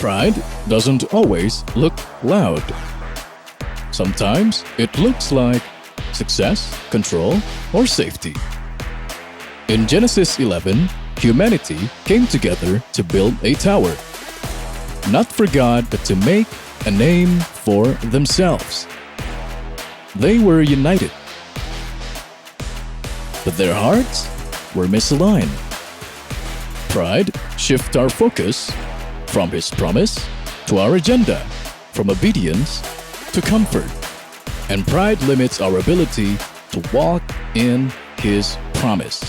Pride doesn't always look loud. Sometimes it looks like success, control, or safety. In Genesis 11, humanity came together to build a tower, not for God, but to make a name for themselves. They were united, but their hearts were misaligned. Pride shifts our focus from His promise to our agenda, from obedience to comfort. And pride limits our ability to walk in His promise.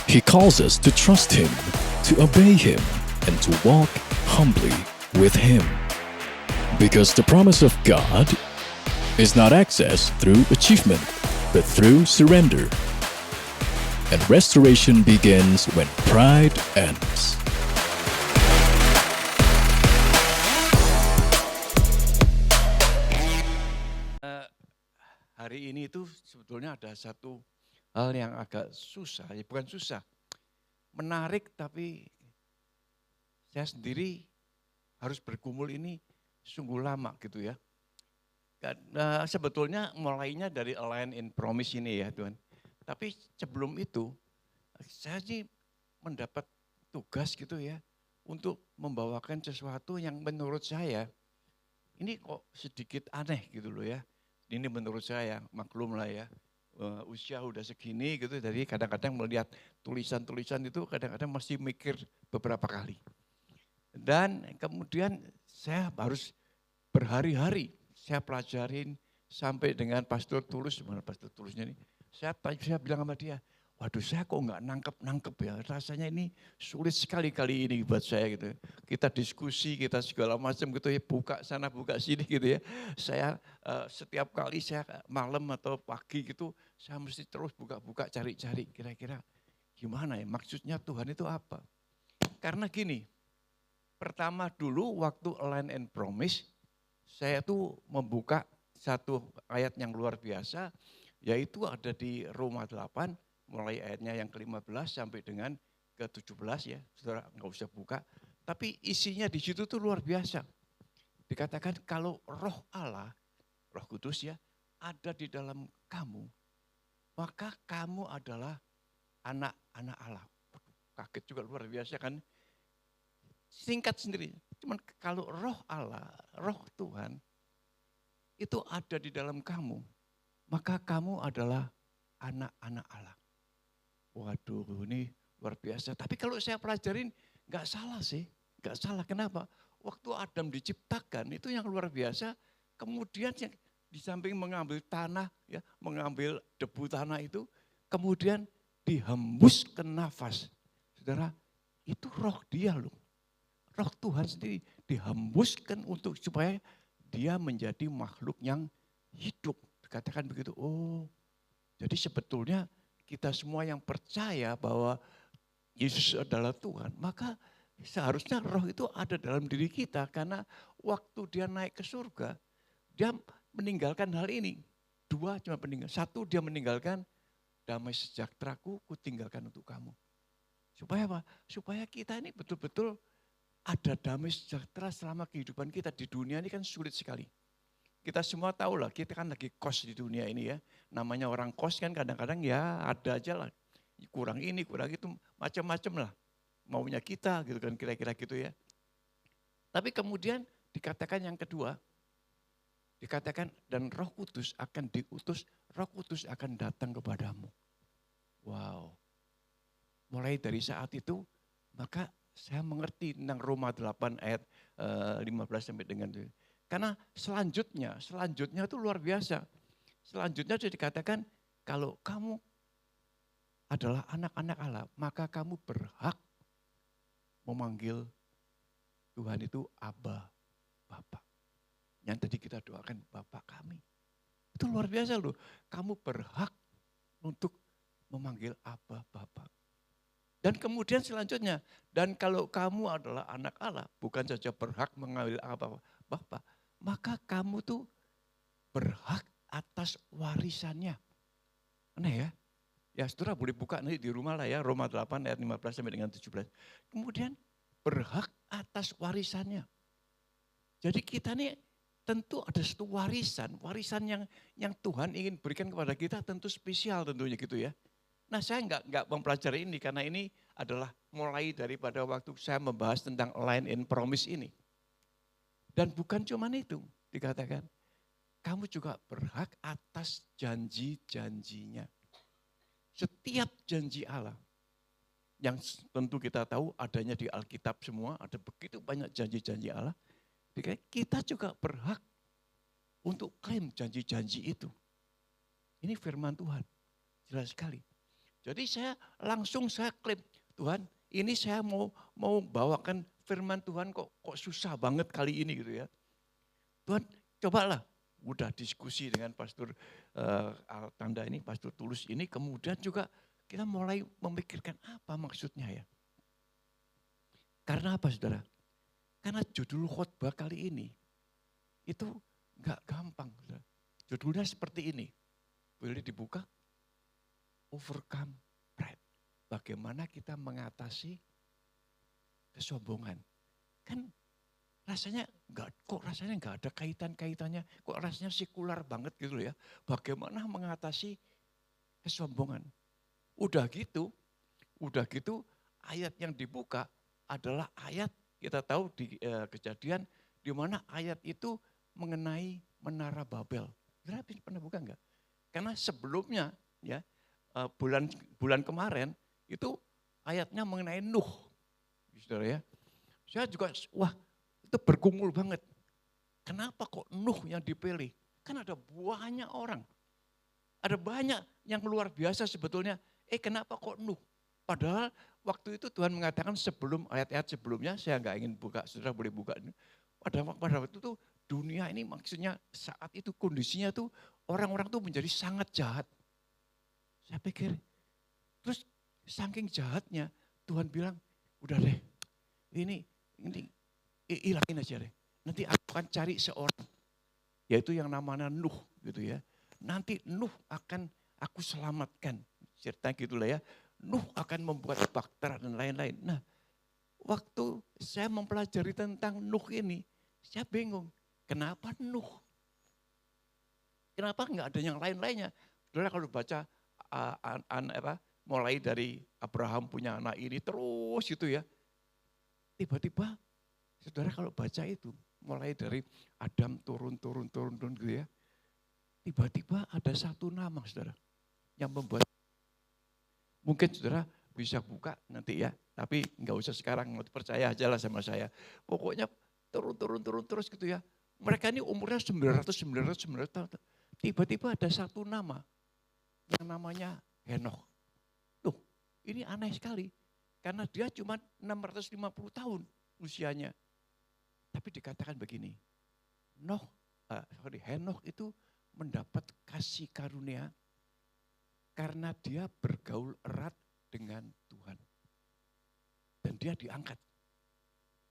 He calls us to trust Him, to obey Him, and to walk humbly with Him. Because the promise of God is not accessed through achievement, but through surrender. And restoration begins when pride ends. Hari ini itu sebetulnya ada satu hal yang agak susah, ya bukan susah, menarik, tapi saya sendiri harus bergumul ini sungguh lama gitu ya. Karena sebetulnya mulainya dari Align in Promise ini ya Tuhan. Tapi sebelum itu saya sih mendapat tugas gitu ya untuk membawakan sesuatu yang menurut saya ini kok sedikit aneh gitu loh ya. Ini menurut saya, maklum lah ya, usia udah segini gitu, jadi kadang-kadang melihat tulisan-tulisan itu kadang-kadang masih mikir beberapa kali. Dan kemudian saya harus berhari-hari, saya pelajarin sampai dengan Pastor Tulus, mana Pastor Tulusnya nih, saya bilang sama dia, waduh saya kok nggak nangkep ya, rasanya ini sulit sekali kali ini buat saya gitu. Kita diskusi, kita segala macam gitu ya, buka sana buka sini gitu ya. Saya setiap kali saya malam atau pagi gitu, saya mesti terus buka-buka cari-cari kira-kira gimana ya maksudnya Tuhan itu apa. Karena gini, pertama dulu waktu Align and Promise, saya tuh membuka satu ayat yang luar biasa, yaitu ada di Roma 8, mulai ayatnya yang ke-15 sampai dengan ke-17 ya, saudara nggak usah buka. Tapi isinya di situ tuh luar biasa. Dikatakan kalau roh Allah, roh kudus ya, ada di dalam kamu, maka kamu adalah anak-anak Allah. Kaget juga luar biasa kan. Singkat sendiri, cuman kalau roh Allah, roh Tuhan, itu ada di dalam kamu, maka kamu adalah anak-anak Allah. Waduh ini luar biasa. Tapi kalau saya pelajarin gak salah sih. Gak salah, kenapa? Waktu Adam diciptakan itu yang luar biasa. Kemudian di samping mengambil tanah, ya, mengambil debu tanah itu. Kemudian dihembuskan nafas. Saudara, itu roh dia loh. Roh Tuhan sendiri dihembuskan untuk supaya dia menjadi makhluk yang hidup. Dikatakan begitu, oh jadi sebetulnya kita semua yang percaya bahwa Yesus adalah Tuhan, maka seharusnya roh itu ada dalam diri kita. Karena waktu dia naik ke surga, dia meninggalkan hal ini. Dua cuma meninggal. Satu, dia meninggalkan damai sejahteraku, ku tinggalkan untuk kamu. Supaya apa? Supaya kita ini betul-betul ada damai sejahtera selama kehidupan kita di dunia ini kan sulit sekali. Kita semua tahu lah, kita kan lagi kos di dunia ini ya. Namanya orang kos kan kadang-kadang ya ada aja lah. Kurang ini, kurang itu, macam-macam lah. Maunya kita gitu kan, kira-kira gitu ya. Tapi kemudian dikatakan yang kedua, dikatakan dan Roh Kudus akan diutus, Roh Kudus akan datang kepadamu. Wow. Mulai dari saat itu, maka saya mengerti tentang Roma 8 ayat 15 sampai dengan itu. Karena selanjutnya itu luar biasa. Selanjutnya sudah dikatakan kalau kamu adalah anak-anak Allah, maka kamu berhak memanggil Tuhan itu Abba, Bapa. Yang tadi kita doakan Bapa kami. Itu luar biasa loh. Kamu berhak untuk memanggil Abba, Bapa. Dan kemudian selanjutnya, dan kalau kamu adalah anak Allah, bukan saja berhak mengambil Abba, Bapa, maka kamu tuh berhak atas warisannya. Aneh ya? Ya saudara boleh buka nanti di rumah lah ya, Roma 8 ayat 15 sampai dengan 17. Kemudian berhak atas atas warisannya. Jadi kita nih tentu ada satu warisan yang Tuhan ingin berikan kepada kita tentu spesial tentunya gitu ya. Nah saya nggak mempelajari ini karena ini adalah mulai daripada waktu saya membahas tentang Line in Promise ini. Dan bukan cuma itu dikatakan, kamu juga berhak atas janji-janjinya. Setiap janji Allah yang tentu kita tahu adanya di Alkitab semua, ada begitu banyak janji-janji Allah. Kita juga berhak untuk klaim janji-janji itu. Ini firman Tuhan, jelas sekali. Jadi saya klaim, Tuhan ini saya mau bawakan firman Tuhan kok susah banget kali ini gitu ya. Tuhan cobalah, udah diskusi dengan Pastor Tanda ini, Pastor Tulus ini, kemudian juga kita mulai memikirkan apa maksudnya ya. Karena apa saudara? Karena judul khotbah kali ini itu gak gampang. Saudara. Judulnya seperti ini, boleh dibuka? Overcome pride. Bagaimana kita mengatasi kesombongan. Kan rasanya nggak ada kaitannya, kok rasanya sekular banget gitu ya. Bagaimana mengatasi kesombongan. Udah gitu ayat yang dibuka adalah ayat kita tahu di Kejadian di mana ayat itu mengenai Menara Babel. Saudara pernah buka enggak? Karena sebelumnya ya bulan kemarin itu ayatnya mengenai Nuh. Saudara ya. Saya juga itu bergumul banget. Kenapa kok Nuh yang dipilih? Kan ada banyak orang. Ada banyak yang luar biasa sebetulnya. Kenapa kok Nuh? Padahal waktu itu Tuhan mengatakan sebelum ayat-ayat sebelumnya, saya nggak ingin buka, saudara boleh buka. Pada waktu itu dunia ini maksudnya saat itu kondisinya tuh orang-orang tuh menjadi sangat jahat. Saya pikir, terus saking jahatnya Tuhan bilang, udah deh ini hilangin aja deh. Nanti aku akan cari seorang, yaitu yang namanya Nuh gitu ya. Nanti Nuh akan aku selamatkan, cerita gitulah ya. Nuh akan membuat bahtera dan lain-lain. Nah, waktu saya mempelajari tentang Nuh ini, saya bingung. Kenapa Nuh? Kenapa enggak ada yang lain-lainnya? Saudara kalau baca mulai dari Abraham punya anak ini terus gitu ya. Tiba-tiba saudara kalau baca itu mulai dari Adam turun gitu ya. Tiba-tiba ada satu nama saudara yang membuat, mungkin saudara bisa buka nanti ya, tapi nggak usah sekarang, percaya aja lah sama saya. Pokoknya turun terus gitu ya. Mereka ini umurnya 900 tahun. Tiba-tiba ada satu nama yang namanya Henokh. Tuh, ini aneh sekali. Karena dia cuma 650 tahun usianya. Tapi dikatakan begini, Henokh itu mendapat kasih karunia karena dia bergaul erat dengan Tuhan. Dan dia diangkat.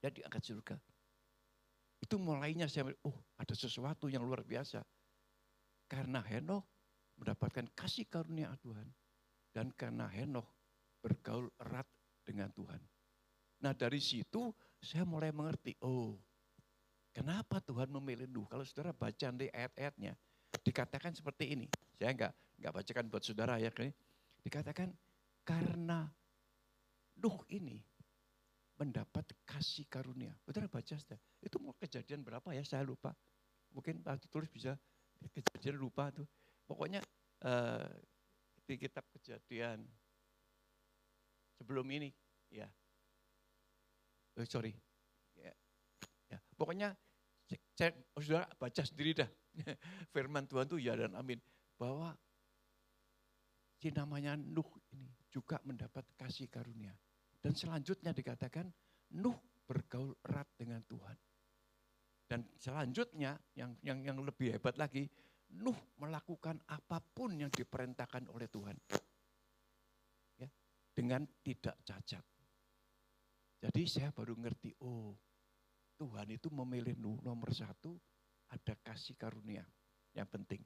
Dia diangkat surga. Itu mulainya saya, ada sesuatu yang luar biasa. Karena Henokh mendapatkan kasih karunia Tuhan. Dan karena Henokh bergaul erat dengan Tuhan. Nah dari situ saya mulai mengerti, kenapa Tuhan memilih Nuh. Kalau saudara baca nanti ayat-ayatnya, dikatakan seperti ini. Saya enggak bacakan buat saudara ya. Dikatakan karena Nuh ini mendapat kasih karunia. Saudara baca saudara. Itu mau Kejadian berapa ya, saya lupa. Mungkin Pak tulis bisa, Kejadian lupa tuh. Pokoknya di kitab Kejadian sebelum ini ya. Ya. Pokoknya saudara baca sendiri dah. Firman Tuhan tuh ya dan amin. Bahwa si namanya Nuh ini juga mendapat kasih karunia. Dan selanjutnya dikatakan Nuh bergaul erat dengan Tuhan. Dan selanjutnya yang lebih hebat lagi, Nuh melakukan apapun yang diperintahkan oleh Tuhan. Ya, dengan tidak cacat. Jadi saya baru ngerti, Tuhan itu memilih Nuh nomor 1 ada kasih karunia yang penting.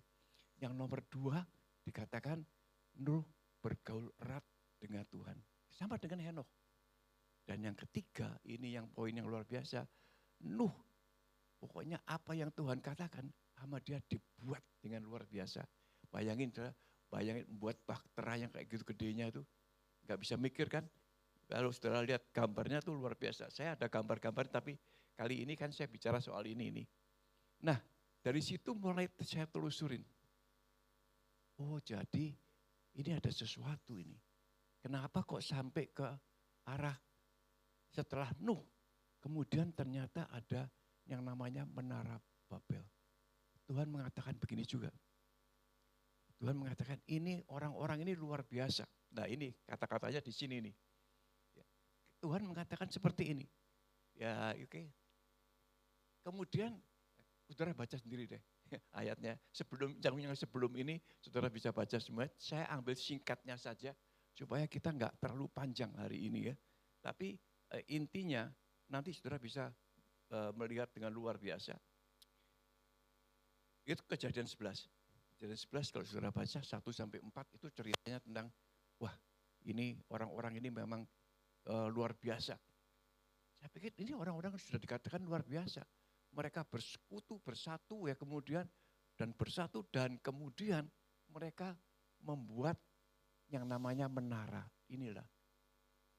Yang nomor 2 dikatakan Nuh bergaul erat dengan Tuhan. Sama dengan Henokh. Dan yang ketiga, ini yang poin yang luar biasa. Nuh, pokoknya apa yang Tuhan katakan sama dia dibuat dengan luar biasa. Bayangin, bayangin buat bahtera yang kayak gitu gedenya itu. Gak bisa mikir kan. Kalau saudara lihat gambarnya tuh luar biasa. Saya ada gambar-gambar tapi kali ini kan saya bicara soal ini. Nah, dari situ mulai saya telusurin. Oh, jadi ini ada sesuatu ini. Kenapa kok sampai ke arah setelah Nuh, kemudian ternyata ada yang namanya Menara Babel. Tuhan mengatakan begini juga. Tuhan mengatakan ini orang-orang ini luar biasa. Nah ini kata-katanya di sini nih. Tuhan mengatakan seperti ini. Ya oke. Kemudian saudara baca sendiri deh ayatnya. Yang sebelum ini saudara bisa baca semua. Saya ambil singkatnya saja supaya kita enggak terlalu panjang hari ini ya. Tapi intinya nanti saudara bisa melihat dengan luar biasa. Itu Kejadian 11. Kejadian 11 kalau saudara baca 1-4 itu ceritanya tentang wah ini orang-orang ini memang luar biasa. Saya pikir ini orang-orang sudah dikatakan luar biasa. Mereka bersekutu, bersatu ya kemudian dan bersatu dan kemudian mereka membuat yang namanya menara. Inilah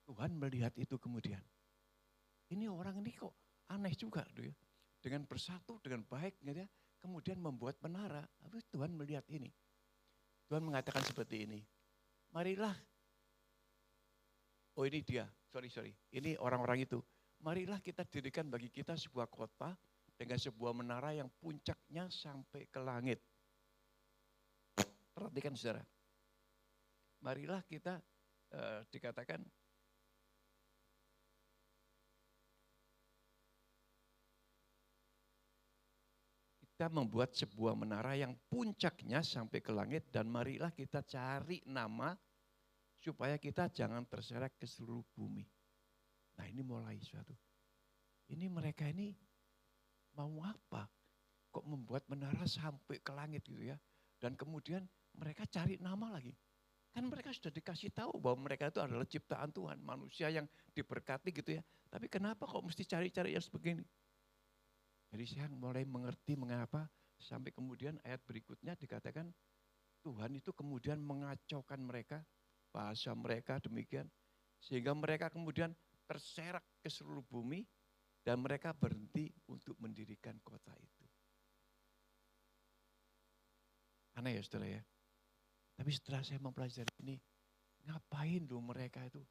Tuhan melihat itu kemudian. Ini orang ini kok aneh juga ya. Dengan bersatu, dengan baik gitu ya. Kemudian membuat menara. Tapi Tuhan melihat ini. Tuhan mengatakan seperti ini. Marilah. Oh ini dia. Sorry. Ini orang-orang itu. Marilah kita dirikan bagi kita sebuah kota dengan sebuah menara yang puncaknya sampai ke langit. Perhatikan saudara. Marilah kita dikatakan kita membuat sebuah menara yang puncaknya sampai ke langit dan marilah kita cari nama supaya kita jangan terseret ke seluruh bumi. Nah ini mulai suatu. Ini mereka ini mau apa? Kok membuat menara sampai ke langit gitu ya. Dan kemudian mereka cari nama lagi. Kan mereka sudah dikasih tahu bahwa mereka itu adalah ciptaan Tuhan. Manusia yang diberkati gitu ya. Tapi kenapa kok mesti cari-cari yang sebegini? Jadi saya mulai mengerti mengapa sampai kemudian ayat berikutnya dikatakan Tuhan itu kemudian mengacaukan mereka. Bahasa mereka demikian. Sehingga mereka kemudian terserak ke seluruh bumi. Dan mereka berhenti untuk mendirikan kota itu. Aneh ya saudara ya. Tapi setelah saya mempelajari ini, ngapain loh mereka itu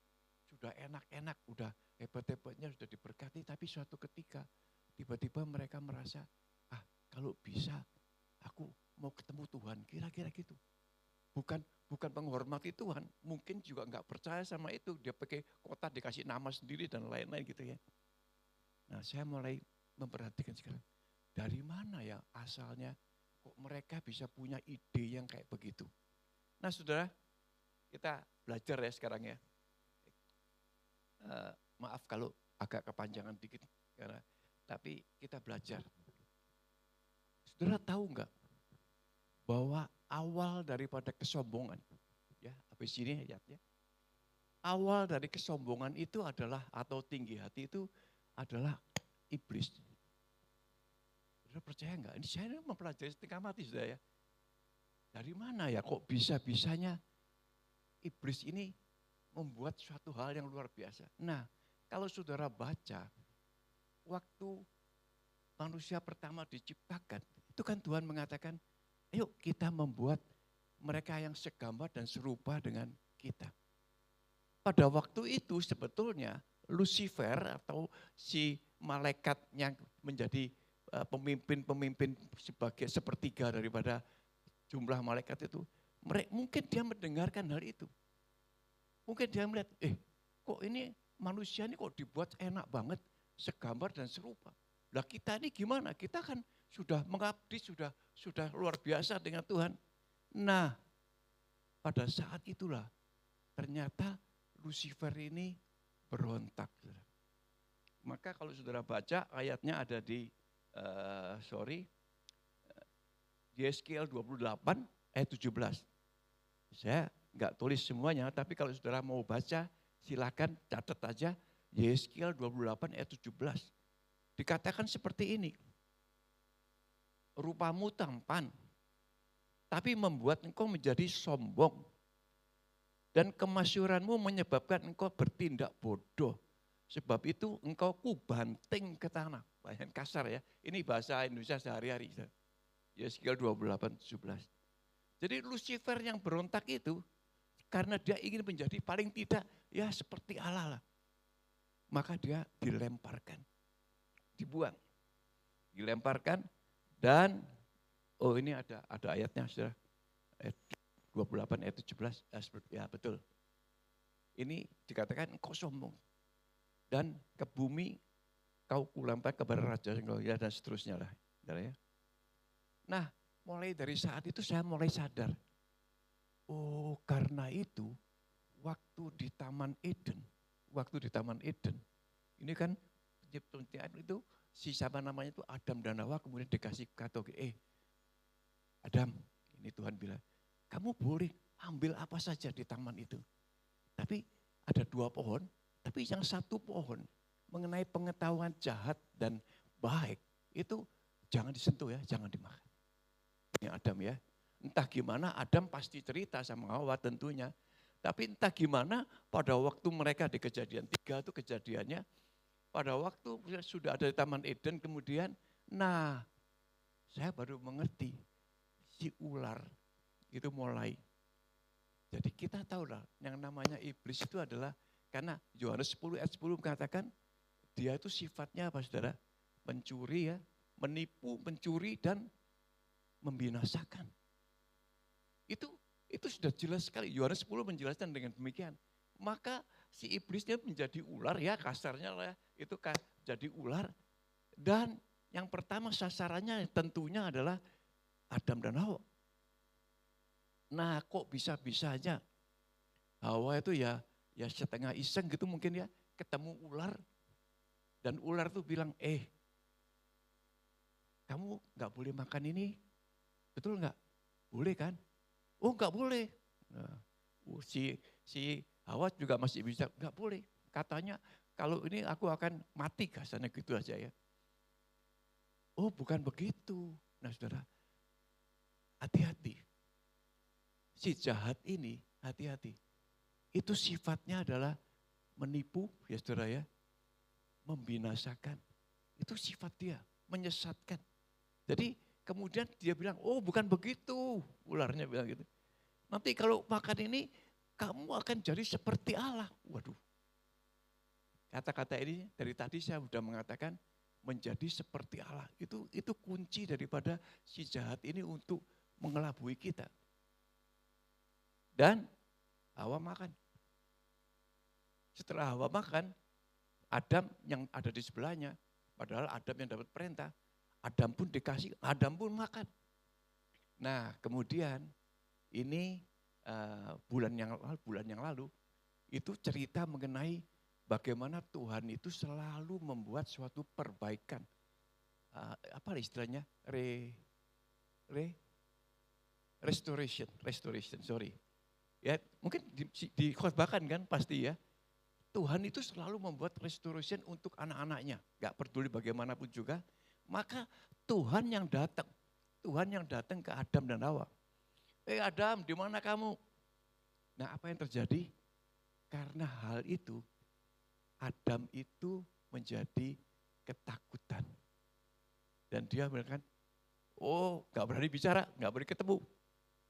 sudah enak-enak, udah hebat-hebatnya, sudah diberkati. Tapi suatu ketika tiba-tiba mereka merasa, kalau bisa aku mau ketemu Tuhan, kira-kira gitu. Bukan menghormati Tuhan, mungkin juga enggak percaya sama itu. Dia pakai kota dikasih nama sendiri dan lain-lain gitu ya. Nah saya mulai memperhatikan sekarang, dari mana ya asalnya kok mereka bisa punya ide yang kayak begitu. Nah saudara, kita belajar ya sekarang ya. Maaf kalau agak kepanjangan dikit, tapi kita belajar. Saudara tahu enggak bahwa awal daripada kesombongan, ya habis ini ya, awal dari kesombongan itu adalah atau tinggi hati itu adalah iblis. Saudara percaya enggak? Ini saya mempelajari setengah mati sudah ya. Dari mana ya kok bisa-bisanya iblis ini membuat suatu hal yang luar biasa. Nah kalau saudara baca, waktu manusia pertama diciptakan, itu kan Tuhan mengatakan, ayo kita membuat mereka yang segambar dan serupa dengan kita. Pada waktu itu sebetulnya Lucifer atau si malaikat yang menjadi pemimpin sebagai sepertiga daripada jumlah malaikat itu, mungkin dia mendengarkan hal itu. Mungkin dia melihat, kok ini manusia ini kok dibuat enak banget, segambar dan serupa. Lah kita ini gimana? Kita kan sudah mengabdi, sudah luar biasa dengan Tuhan. Nah, pada saat itulah ternyata Lucifer ini berontak. Maka kalau saudara baca ayatnya ada di Yeskiel 28 ayat 17. Saya enggak tulis semuanya, tapi kalau saudara mau baca silakan catat aja Yeskiel 28 ayat 17. Dikatakan seperti ini. Rupamu tampan, tapi membuat engkau menjadi sombong. Dan kemasyuranmu menyebabkan engkau bertindak bodoh. Sebab itu engkau kubanting ke tanah. Bahasa kasar ya, ini bahasa Indonesia sehari-hari. Yeskiel 28, 17. Jadi Lucifer yang berontak itu, karena dia ingin menjadi paling tidak ya seperti Allah lah. Maka dia dilemparkan, dibuang. Dilemparkan dan, oh ini ada ayatnya sudah. Ayat 28 ayat 17, ya betul. Ini dikatakan engkau sombong. Dan ke bumi kau kulempar kepada raja dan seterusnya lah. Nah, mulai dari saat itu saya mulai sadar. Oh, karena itu waktu di Taman Eden, ini kan penciptaan itu si siapa namanya itu Adam dan Hawa kemudian dikasih kata, Adam, ini Tuhan bilang, kamu boleh ambil apa saja di taman itu. Tapi ada 2 pohon, tapi yang satu pohon mengenai pengetahuan jahat dan baik itu jangan disentuh ya, jangan dimakan. Ini Adam ya. Entah gimana Adam pasti cerita sama Hawa tentunya. Tapi entah gimana pada waktu mereka di kejadian 3 itu kejadiannya. Pada waktu sudah ada di Taman Eden kemudian, nah saya baru mengerti si ular itu mulai. Jadi kita tahu lah yang namanya iblis itu adalah, karena Yohanes 10 ayat 10 mengatakan dia itu sifatnya apa saudara? Mencuri ya, menipu, mencuri dan membinasakan. Itu sudah jelas sekali. Yohanes 10 menjelaskan dengan demikian. Maka si iblisnya menjadi ular ya, kasarnya lah itu jadi ular. Dan yang pertama sasarannya tentunya adalah Adam dan Hawa. Nah kok bisa-bisanya Hawa itu ya setengah iseng gitu mungkin ya, ketemu ular. Dan ular tuh bilang, kamu gak boleh makan ini, betul gak? Boleh kan? Oh gak boleh. Nah, si Hawa juga masih bisa, gak boleh. Katanya kalau ini aku akan mati, kasarnya gitu aja ya. Oh bukan begitu. Nah saudara, hati-hati. Si jahat ini, hati-hati. Itu sifatnya adalah menipu, ya saudara ya. Membinasakan. Itu sifat dia, menyesatkan. Jadi kemudian dia bilang, oh bukan begitu. Ularnya bilang gitu. Nanti kalau makan ini, kamu akan jadi seperti Allah. Waduh. Kata-kata ini dari tadi saya sudah mengatakan, menjadi seperti Allah. Itu kunci daripada si jahat ini untuk mengelabui kita. Dan Hawa makan. Setelah Hawa makan, Adam yang ada di sebelahnya, padahal Adam yang dapat perintah, Adam pun dikasih, Adam pun makan. Nah kemudian ini bulan yang lalu, itu cerita mengenai bagaimana Tuhan itu selalu membuat suatu perbaikan. Apa istilahnya? Restoration, sorry. Ya, mungkin dikhotbahkan kan pasti ya. Tuhan itu selalu membuat restoration untuk anak-anaknya. Gak peduli bagaimanapun juga. Maka Tuhan yang datang ke Adam dan Hawa. Adam, di mana kamu? Nah apa yang terjadi? Karena hal itu, Adam itu menjadi ketakutan. Dan dia bilang, oh gak berani bicara, gak berani ketemu.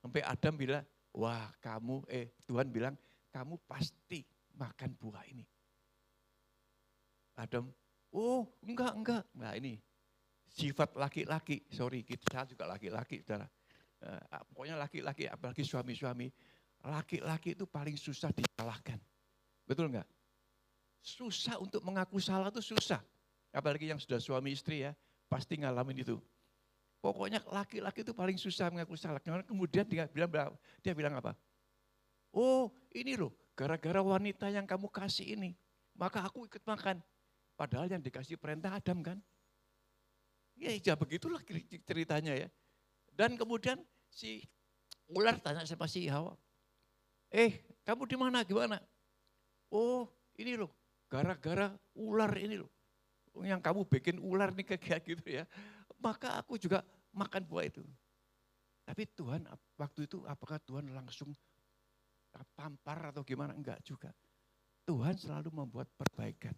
Sampai Adam bilang, wah kamu, Tuhan bilang, kamu pasti makan buah ini. Adam, oh enggak. Nah ini sifat laki-laki, sorry kita juga laki-laki saudara. Pokoknya laki-laki, apalagi suami-suami, laki-laki itu paling susah disalahkan. Betul enggak? Susah untuk mengaku salah itu susah. Apalagi yang sudah suami istri ya, pasti ngalamin itu. Pokoknya laki-laki itu paling susah mengaku salah. Kemudian dia bilang apa? Oh ini loh, gara-gara wanita yang kamu kasih ini, maka aku ikut makan. Padahal yang dikasih perintah Adam kan. Ya begitulah ceritanya ya. Dan kemudian si ular tanya sama si Hawa, kamu di mana, gimana? Oh ini loh, gara-gara ular ini loh. Yang kamu bikin ular nih kayak gitu ya. Maka aku juga makan buah itu. Tapi Tuhan waktu itu apakah Tuhan langsung tampar atau gimana? Enggak juga. Tuhan selalu membuat perbaikan.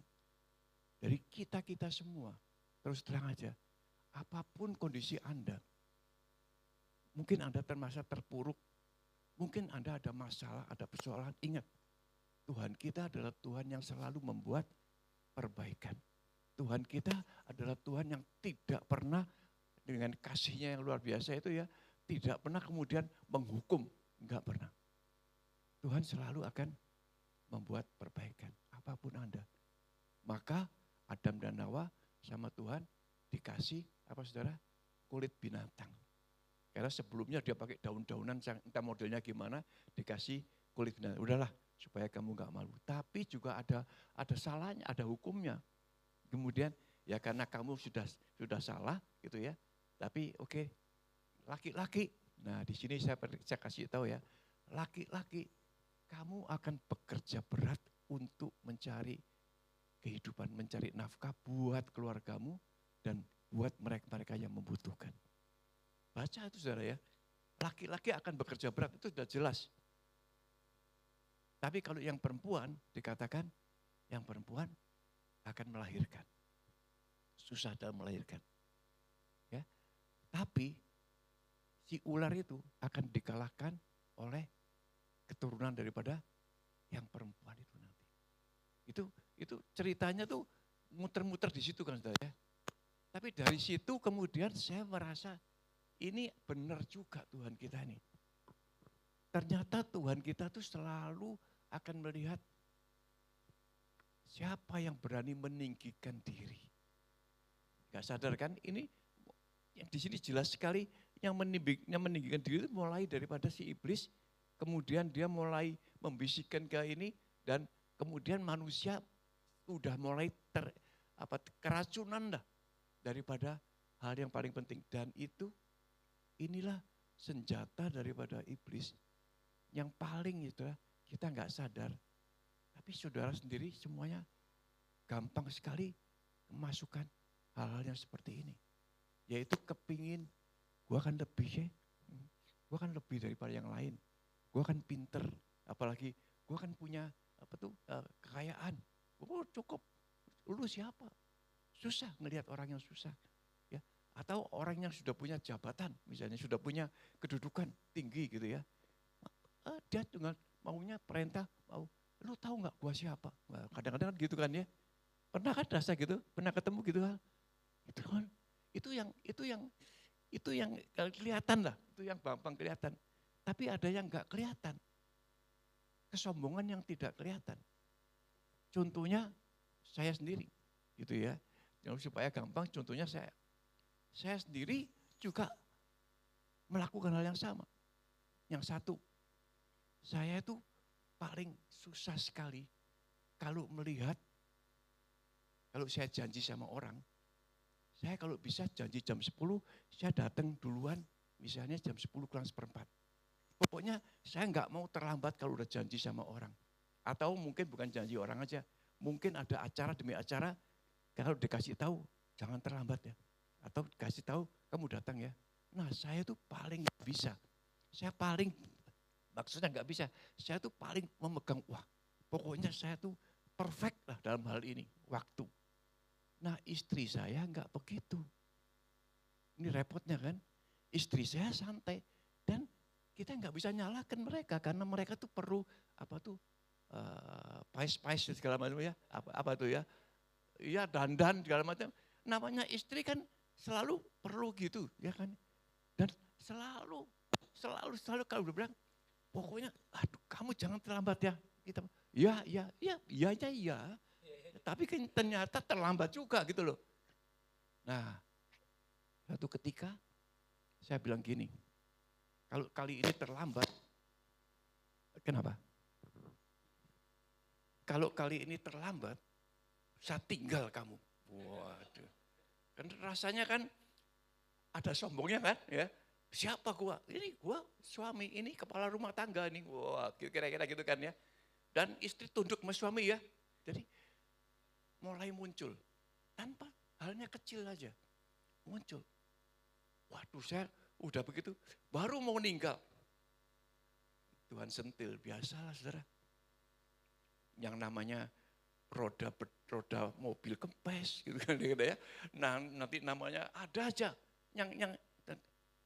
Dari kita-kita semua. Terus terang aja. Apapun kondisi Anda. Mungkin Anda termasa terpuruk. Mungkin Anda ada masalah, ada persoalan. Ingat, Tuhan kita adalah Tuhan yang selalu membuat perbaikan. Tuhan kita adalah Tuhan yang tidak pernah dengan kasihnya yang luar biasa itu ya, tidak pernah kemudian menghukum, enggak pernah. Tuhan selalu akan membuat perbaikan, apapun Anda. Maka Adam dan Hawa sama Tuhan dikasih apa saudara? Kulit binatang. Karena sebelumnya dia pakai daun-daunan, entah modelnya gimana, dikasih kulit binatang. Udahlah, supaya kamu enggak malu. Tapi juga ada salahnya, ada hukumnya. Kemudian ya karena kamu sudah salah gitu ya. Tapi oke, laki-laki. Nah di sini saya kasih tahu ya, laki-laki kamu akan bekerja berat untuk mencari kehidupan, mencari nafkah buat keluargamu dan buat mereka-mereka yang membutuhkan. Baca itu saudara ya, laki-laki akan bekerja berat itu sudah jelas. Tapi kalau yang perempuan dikatakan, yang perempuan akan melahirkan. Susah dalam melahirkan. Ya. Tapi si ular itu akan dikalahkan oleh keturunan daripada yang perempuan itu nanti. Itu ceritanya tuh muter-muter di situ kan saudara ya. Tapi dari situ kemudian saya merasa ini benar juga Tuhan kita nih. Ternyata Tuhan kita tuh selalu akan melihat siapa yang berani meninggikan diri. Gak sadar kan ini yang di sini jelas sekali yang meninggikan diri itu mulai daripada si iblis. Kemudian dia mulai membisikkan ke ini dan kemudian manusia udah mulai keracunan dah daripada hal yang paling penting. Dan inilah senjata daripada iblis yang paling itu kita nggak sadar. Tapi saudara sendiri semuanya gampang sekali memasukkan hal-hal yang seperti ini. Yaitu kepingin, gue akan lebih ya, gue akan lebih daripada yang lain. Gue akan pinter, apalagi gue akan punya kekayaan. Oh cukup, lu siapa? Susah ngelihat orang yang susah. Ya. Atau orang yang sudah punya jabatan, misalnya sudah punya kedudukan tinggi gitu ya. Dia dengan maunya perintah, mau lu tahu nggak gua siapa? Nah, kadang-kadang gitu kan ya. Pernah kan rasa gitu? Pernah ketemu gitu kan? Itu kan, itu yang kelihatan lah, itu yang gampang kelihatan. Tapi ada yang nggak kelihatan. Kesombongan yang tidak kelihatan. Contohnya saya sendiri, gitu ya. Supaya gampang, contohnya saya sendiri juga melakukan hal yang sama. Yang satu, saya itu paling susah sekali kalau melihat, kalau saya janji sama orang, saya kalau bisa janji jam 10, saya datang duluan, misalnya jam 10 kurang seperempat. Pokoknya saya nggak mau terlambat kalau udah janji sama orang. Atau mungkin bukan janji orang aja, mungkin ada acara demi acara, kalau dikasih tahu jangan terlambat ya. Atau dikasih tahu kamu datang ya. Nah saya tuh paling nggak bisa. Maksudnya nggak bisa, saya tuh paling memegang, wah pokoknya saya tuh perfect lah dalam hal ini, waktu. Nah istri saya nggak begitu. Ini repotnya kan, istri saya santai. Dan kita nggak bisa nyalahkan mereka, karena mereka tuh perlu pais-pais segala macam ya, apa tuh ya, ya dandan segala macam. Namanya istri kan selalu perlu gitu ya kan. Dan selalu kalau udah bilang, pokoknya, aduh kamu jangan terlambat ya. Kita, ya. Tapi kan ternyata terlambat juga gitu loh. Nah, suatu ketika saya bilang gini, kalau kali ini terlambat, kenapa? Kalau kali ini terlambat, saya tinggal kamu. Waduh, kan rasanya kan ada sombongnya kan ya. Siapa gua? Ini gua suami, ini kepala rumah tangga nih. Wah, kira-kira gitu kan ya. Dan istri tunduk sama suami ya. Jadi mulai muncul. Tanpa halnya kecil aja, muncul. Waduh, saya udah begitu, baru mau meninggal. Tuhan sentil, biasalah saudara. Yang namanya roda mobil kempes gitu kan ya. Nah, nanti namanya ada aja yang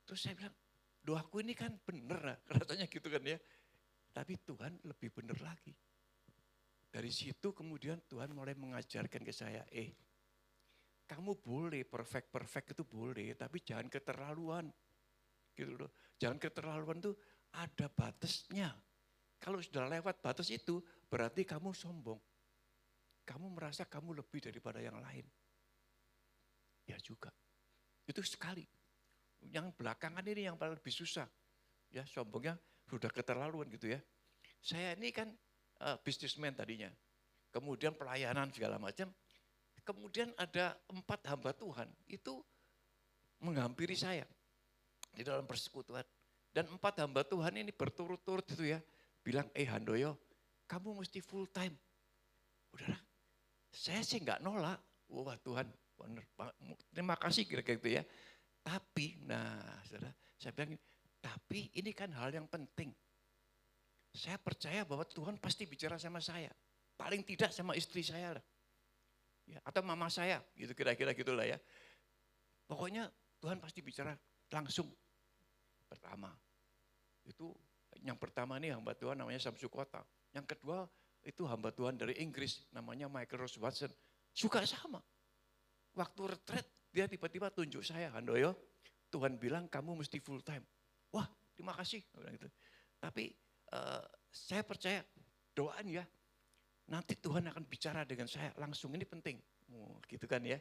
terus saya bilang, doaku ini kan bener lah, rasanya gitu kan ya. Tapi Tuhan lebih bener lagi. Dari situ kemudian Tuhan mulai mengajarkan ke saya, kamu boleh perfect itu boleh, tapi jangan keterlaluan. Gitu loh. Jangan keterlaluan tuh ada batasnya. Kalau sudah lewat batas itu, berarti kamu sombong. Kamu merasa kamu lebih daripada yang lain. Ya juga. Itu sekali. Yang belakangan ini yang paling lebih susah. Ya, sombongnya sudah keterlaluan gitu ya. Saya ini kan bisnismen tadinya. Kemudian pelayanan segala macam. Kemudian ada 4 hamba Tuhan itu menghampiri saya di dalam persekutuan. Dan 4 hamba Tuhan ini berturut-turut itu ya. Bilang, Handoyo, kamu mesti full time. Udahlah, saya sih enggak nolak. Wah Tuhan, benar, terima kasih kira-kira gitu ya. Tapi, saudara, saya bilang, tapi ini kan hal yang penting. Saya percaya bahwa Tuhan pasti bicara sama saya. Paling tidak sama istri saya lah. Ya, atau mama saya, gitu kira-kira gitulah ya. Pokoknya Tuhan pasti bicara langsung. Pertama, itu yang pertama nih hamba Tuhan namanya Samsu Kota. Yang kedua itu hamba Tuhan dari Inggris namanya Michael Rose Watson. Juga sama. Waktu retret dia tiba-tiba tunjuk saya, Handoyo, Tuhan bilang kamu mesti full time. Wah, terima kasih. Gitu. Tapi saya percaya doaan ya. Nanti Tuhan akan bicara dengan saya langsung, ini penting. Gitu kan ya.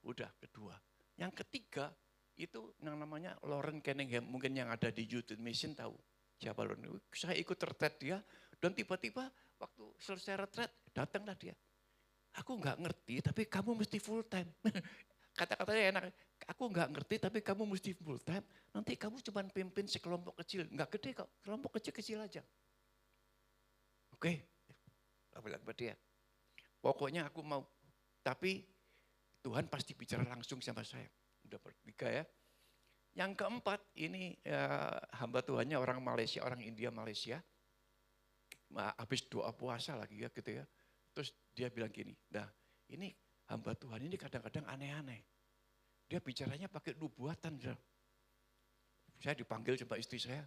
Udah, kedua. Yang ketiga, itu yang namanya Lauren Cunningham. Mungkin yang ada di YouTube Mission tahu. Siapa Lauren? Saya ikut retret dia. Dan tiba-tiba waktu selesai retret, datanglah dia. Aku enggak ngerti, tapi kamu mesti full time. Kata-katanya enak. Aku enggak ngerti, tapi kamu mesti full time. Nanti kamu cuma pimpin sekelompok kecil. Enggak gede kok, kelompok kecil-kecil aja. Oke. Aku bilang ke dia, pokoknya aku mau, tapi Tuhan pasti bicara langsung sama saya. Udah bertiga ya. Yang keempat ini hamba Tuhannya orang Malaysia, orang India Malaysia. Habis doa puasa lagi ya gitu ya. Terus dia bilang gini, nah ini hamba Tuhan ini kadang-kadang aneh-aneh. Dia bicaranya pakai nubuatan. Saya dipanggil sama istri saya,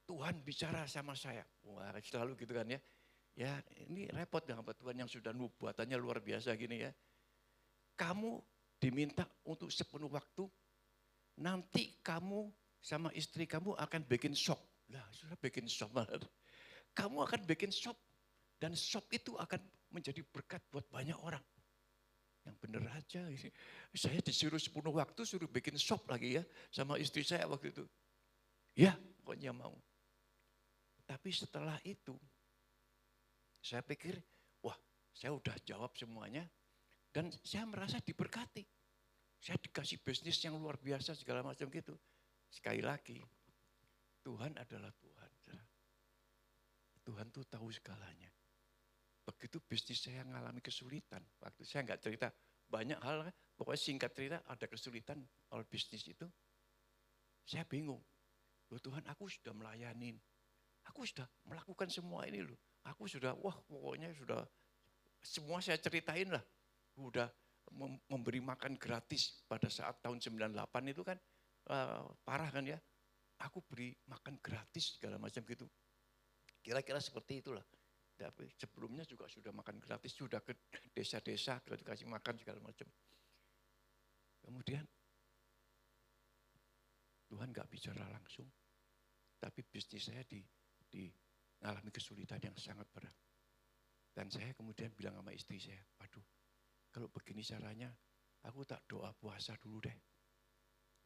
Tuhan bicara sama saya. Wah selalu gitu kan ya. Ya ini repot dengan hamba Tuhan yang sudah nubuatannya luar biasa gini ya. Kamu diminta untuk sepenuh waktu, nanti kamu sama istri kamu akan bikin shop. Lah sudah bikin shop malah. Kamu akan bikin shop dan shop itu akan menjadi berkat buat banyak orang. Yang bener aja, saya disuruh sepenuh waktu suruh bikin shop lagi ya sama istri saya waktu itu. Ya pokoknya mau. Tapi setelah itu, saya pikir, wah saya udah jawab semuanya dan saya merasa diberkati. Saya dikasih bisnis yang luar biasa segala macam gitu. Sekali lagi, Tuhan adalah Tuhan. Tuhan tuh tahu segalanya. Begitu bisnis saya mengalami kesulitan, waktu saya nggak cerita banyak hal, pokoknya singkat cerita ada kesulitan oleh bisnis itu. Saya bingung, loh Tuhan aku sudah melayanin, aku sudah melakukan semua ini loh. Aku sudah, pokoknya sudah semua saya ceritain lah. Udah memberi makan gratis pada saat tahun 98 itu kan parah kan ya. Aku beri makan gratis segala macam gitu. Kira-kira seperti itulah. Tapi sebelumnya juga sudah makan gratis, sudah ke desa-desa, dikasih makan segala macam. Kemudian Tuhan gak bicara langsung. Tapi bisnis saya mengalami kesulitan yang sangat berat. Dan saya kemudian bilang sama istri saya, waduh kalau begini caranya aku tak doa puasa dulu deh.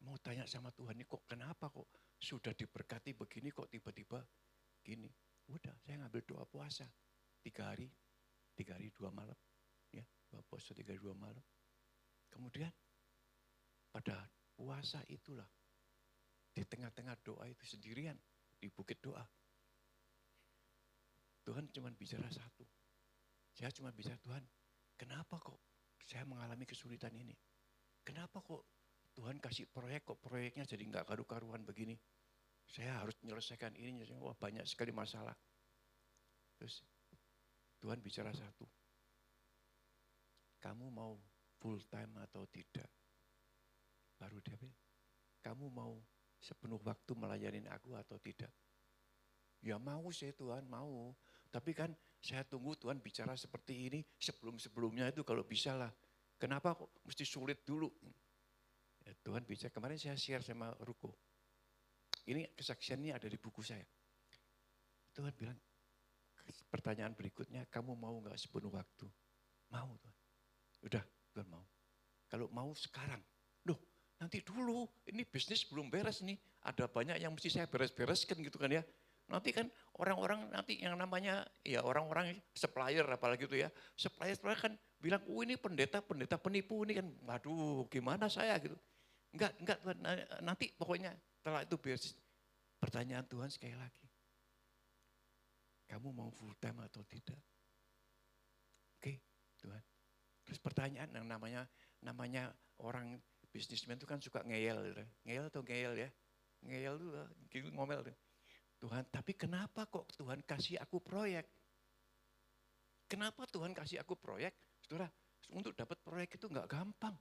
Mau tanya sama Tuhan ini kok kenapa kok sudah diberkati begini kok tiba-tiba gini. Udah saya ngambil doa puasa 3 hari 2 malam. Ya, doa puasa 3 hari 2 malam. Kemudian pada puasa itulah di tengah-tengah doa itu sendirian di bukit doa. Tuhan cuma bicara satu. Saya cuma bicara Tuhan, kenapa kok saya mengalami kesulitan ini? Kenapa kok Tuhan kasih proyek kok proyeknya jadi nggak karu-karuan begini? Saya harus menyelesaikan ini, wah banyak sekali masalah. Terus Tuhan bicara satu, kamu mau full time atau tidak? Baru dia bilang, kamu mau sepenuh waktu melayani aku atau tidak? Ya mau sih Tuhan, mau. Tapi kan saya tunggu Tuhan bicara seperti ini sebelum-sebelumnya itu kalau bisa lah. Kenapa kok mesti sulit dulu? Ya, Tuhan bicara, kemarin saya share sama Ruko. Ini kesaksian ini ada di buku saya. Tuhan bilang, pertanyaan berikutnya, kamu mau gak sepenuh waktu? Mau Tuhan. Udah, Tuhan mau. Kalau mau sekarang. Loh, nanti dulu, ini bisnis belum beres nih. Ada banyak yang mesti saya beres-bereskan gitu kan ya. Nanti kan orang-orang nanti yang namanya ya orang-orang supplier apalagi gitu ya. Supplier kan bilang, oh ini pendeta penipu ini kan. Waduh gimana saya gitu. Enggak Tuhan, nanti pokoknya setelah itu beres. Pertanyaan Tuhan sekali lagi. Kamu mau full time atau tidak? Oke Tuhan. Terus pertanyaan yang namanya orang bisnismen itu kan suka ngeyel. Gitu. Ngeyel atau ngeyel ya? Ngeyel tuh gitu ngomel tuh. Tuhan, tapi kenapa kok Tuhan kasih aku proyek? Kenapa Tuhan kasih aku proyek? Saudara, untuk dapat proyek itu enggak gampang.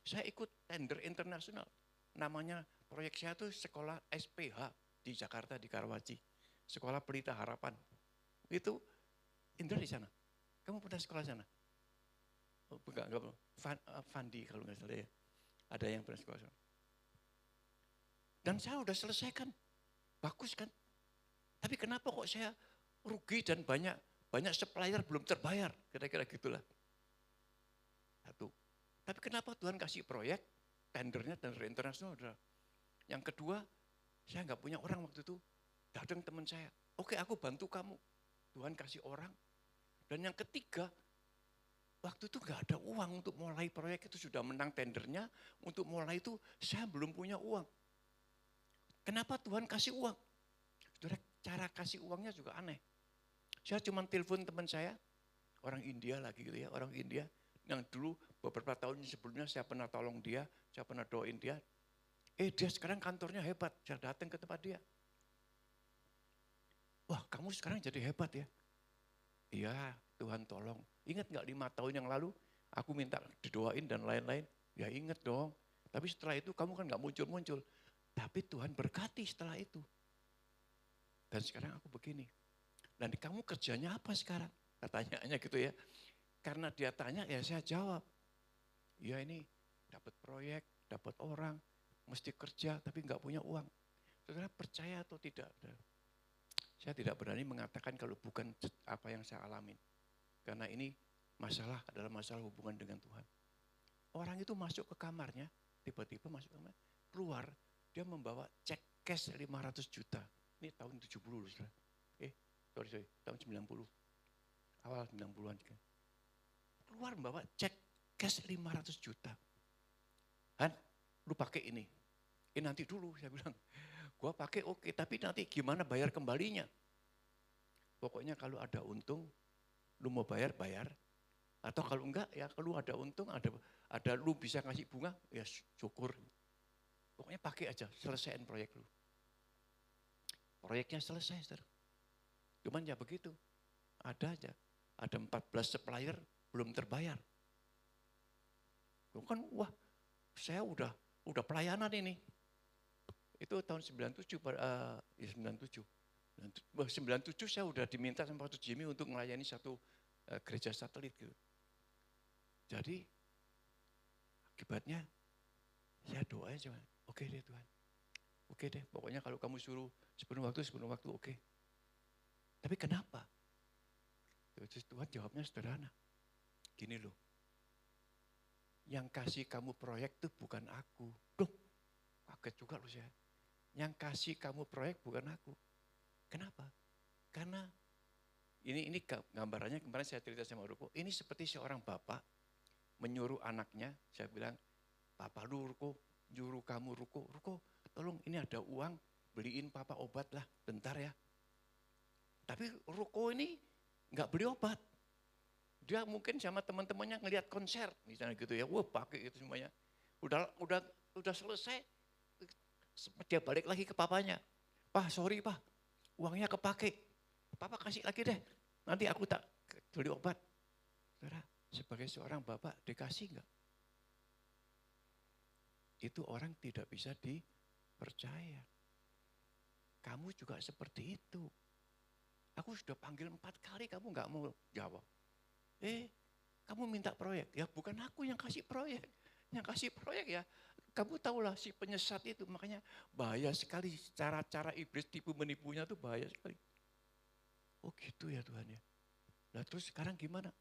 Saya ikut tender internasional. Namanya proyek saya itu sekolah SPH di Jakarta, di Karawaci. Sekolah Pelita Harapan. Itu Indra di sana. Kamu pernah sekolah sana? Oh, enggak. Fandi kalau enggak salah ya. Ada yang pernah sekolah sana. Dan saya udah selesaikan. Bagus kan? Tapi kenapa kok saya rugi dan banyak supplier belum terbayar? Kira-kira gitulah. Satu. Tapi kenapa Tuhan kasih proyek, tendernya tender internasional. Yang kedua, saya nggak punya orang waktu itu. Datang teman saya, oke aku bantu kamu. Tuhan kasih orang. Dan yang ketiga, waktu itu nggak ada uang untuk mulai proyek itu. Sudah menang tendernya, untuk mulai itu saya belum punya uang. Kenapa Tuhan kasih uang? Saudara, cara kasih uangnya juga aneh. Saya cuma telepon teman saya, orang India lagi gitu ya, orang India. Yang dulu beberapa tahun sebelumnya saya pernah tolong dia, saya pernah doain dia. Dia sekarang kantornya hebat, saya datang ke tempat dia. Wah kamu sekarang jadi hebat ya. Iya Tuhan tolong. Ingat gak 5 tahun yang lalu aku minta didoain dan lain-lain. Ya ingat dong. Tapi setelah itu kamu kan gak muncul-muncul. Tapi Tuhan berkati setelah itu. Dan sekarang aku begini. Dan kamu kerjanya apa sekarang? Katanya gitu ya. Karena dia tanya ya saya jawab. Ya ini dapat proyek, dapat orang, mesti kerja tapi nggak punya uang. Saudara percaya atau tidak? Saya tidak berani mengatakan kalau bukan apa yang saya alamin. Karena ini masalah adalah masalah hubungan dengan Tuhan. Orang itu masuk ke kamarnya, tiba-tiba masuk ke kamar, keluar, dia membawa cek cash 500 juta. Ini tahun 70 loh, saudara. Sorry, tahun 90. Awal 90-an. Keluar membawa cek cash 500 juta. Han, lu pakai ini. Nanti dulu, saya bilang. Gua pakai oke, tapi nanti gimana bayar kembalinya? Pokoknya kalau ada untung, lu mau bayar. Atau kalau enggak, ya kalau ada untung, ada lu bisa ngasih bunga, ya syukur. Pokoknya pakai aja, selesaiin proyek lu. Proyeknya selesai, saudara. Cuman ya begitu, ada 14 supplier belum terbayar. Kan wah, saya udah pelayanan ini. Itu tahun 97, 97 saya udah diminta sama Pastor Jimmy untuk melayani satu gereja satelit gitu. Jadi akibatnya saya doa aja, oke deh Tuhan. Oke deh, pokoknya kalau kamu suruh sepenuh waktu oke. Tapi kenapa? Terus Tuhan jawabnya sederhana. Gini loh, yang kasih kamu proyek itu bukan aku. Duh, kaget juga loh saya. Yang kasih kamu proyek bukan aku. Kenapa? Karena ini gambarannya kemarin saya cerita sama Ruko. Ini seperti seorang bapak menyuruh anaknya. Saya bilang, Papa lu Ruko, nyuruh kamu Ruko, tolong ini ada uang, beliin Papa obat lah, bentar ya. Tapi Ruko ini nggak beli obat. Dia mungkin sama teman-temannya ngelihat konser, misalnya gitu ya. Wah pakai itu semuanya. Udah selesai, dia balik lagi ke papanya. Pak sorry pak, uangnya kepake. Papa kasih lagi deh, nanti aku tak beli obat. Saudara, sebagai seorang bapak dikasih enggak? Itu orang tidak bisa dipercaya. Kamu juga seperti itu. Aku sudah panggil 4 kali, kamu enggak mau jawab. Kamu minta proyek, ya bukan aku yang kasih proyek. Yang kasih proyek ya, kamu tahulah si penyesat itu, makanya bahaya sekali cara-cara iblis tipu menipunya tuh bahaya sekali. Oh gitu ya Tuhan ya. Nah terus sekarang gimana?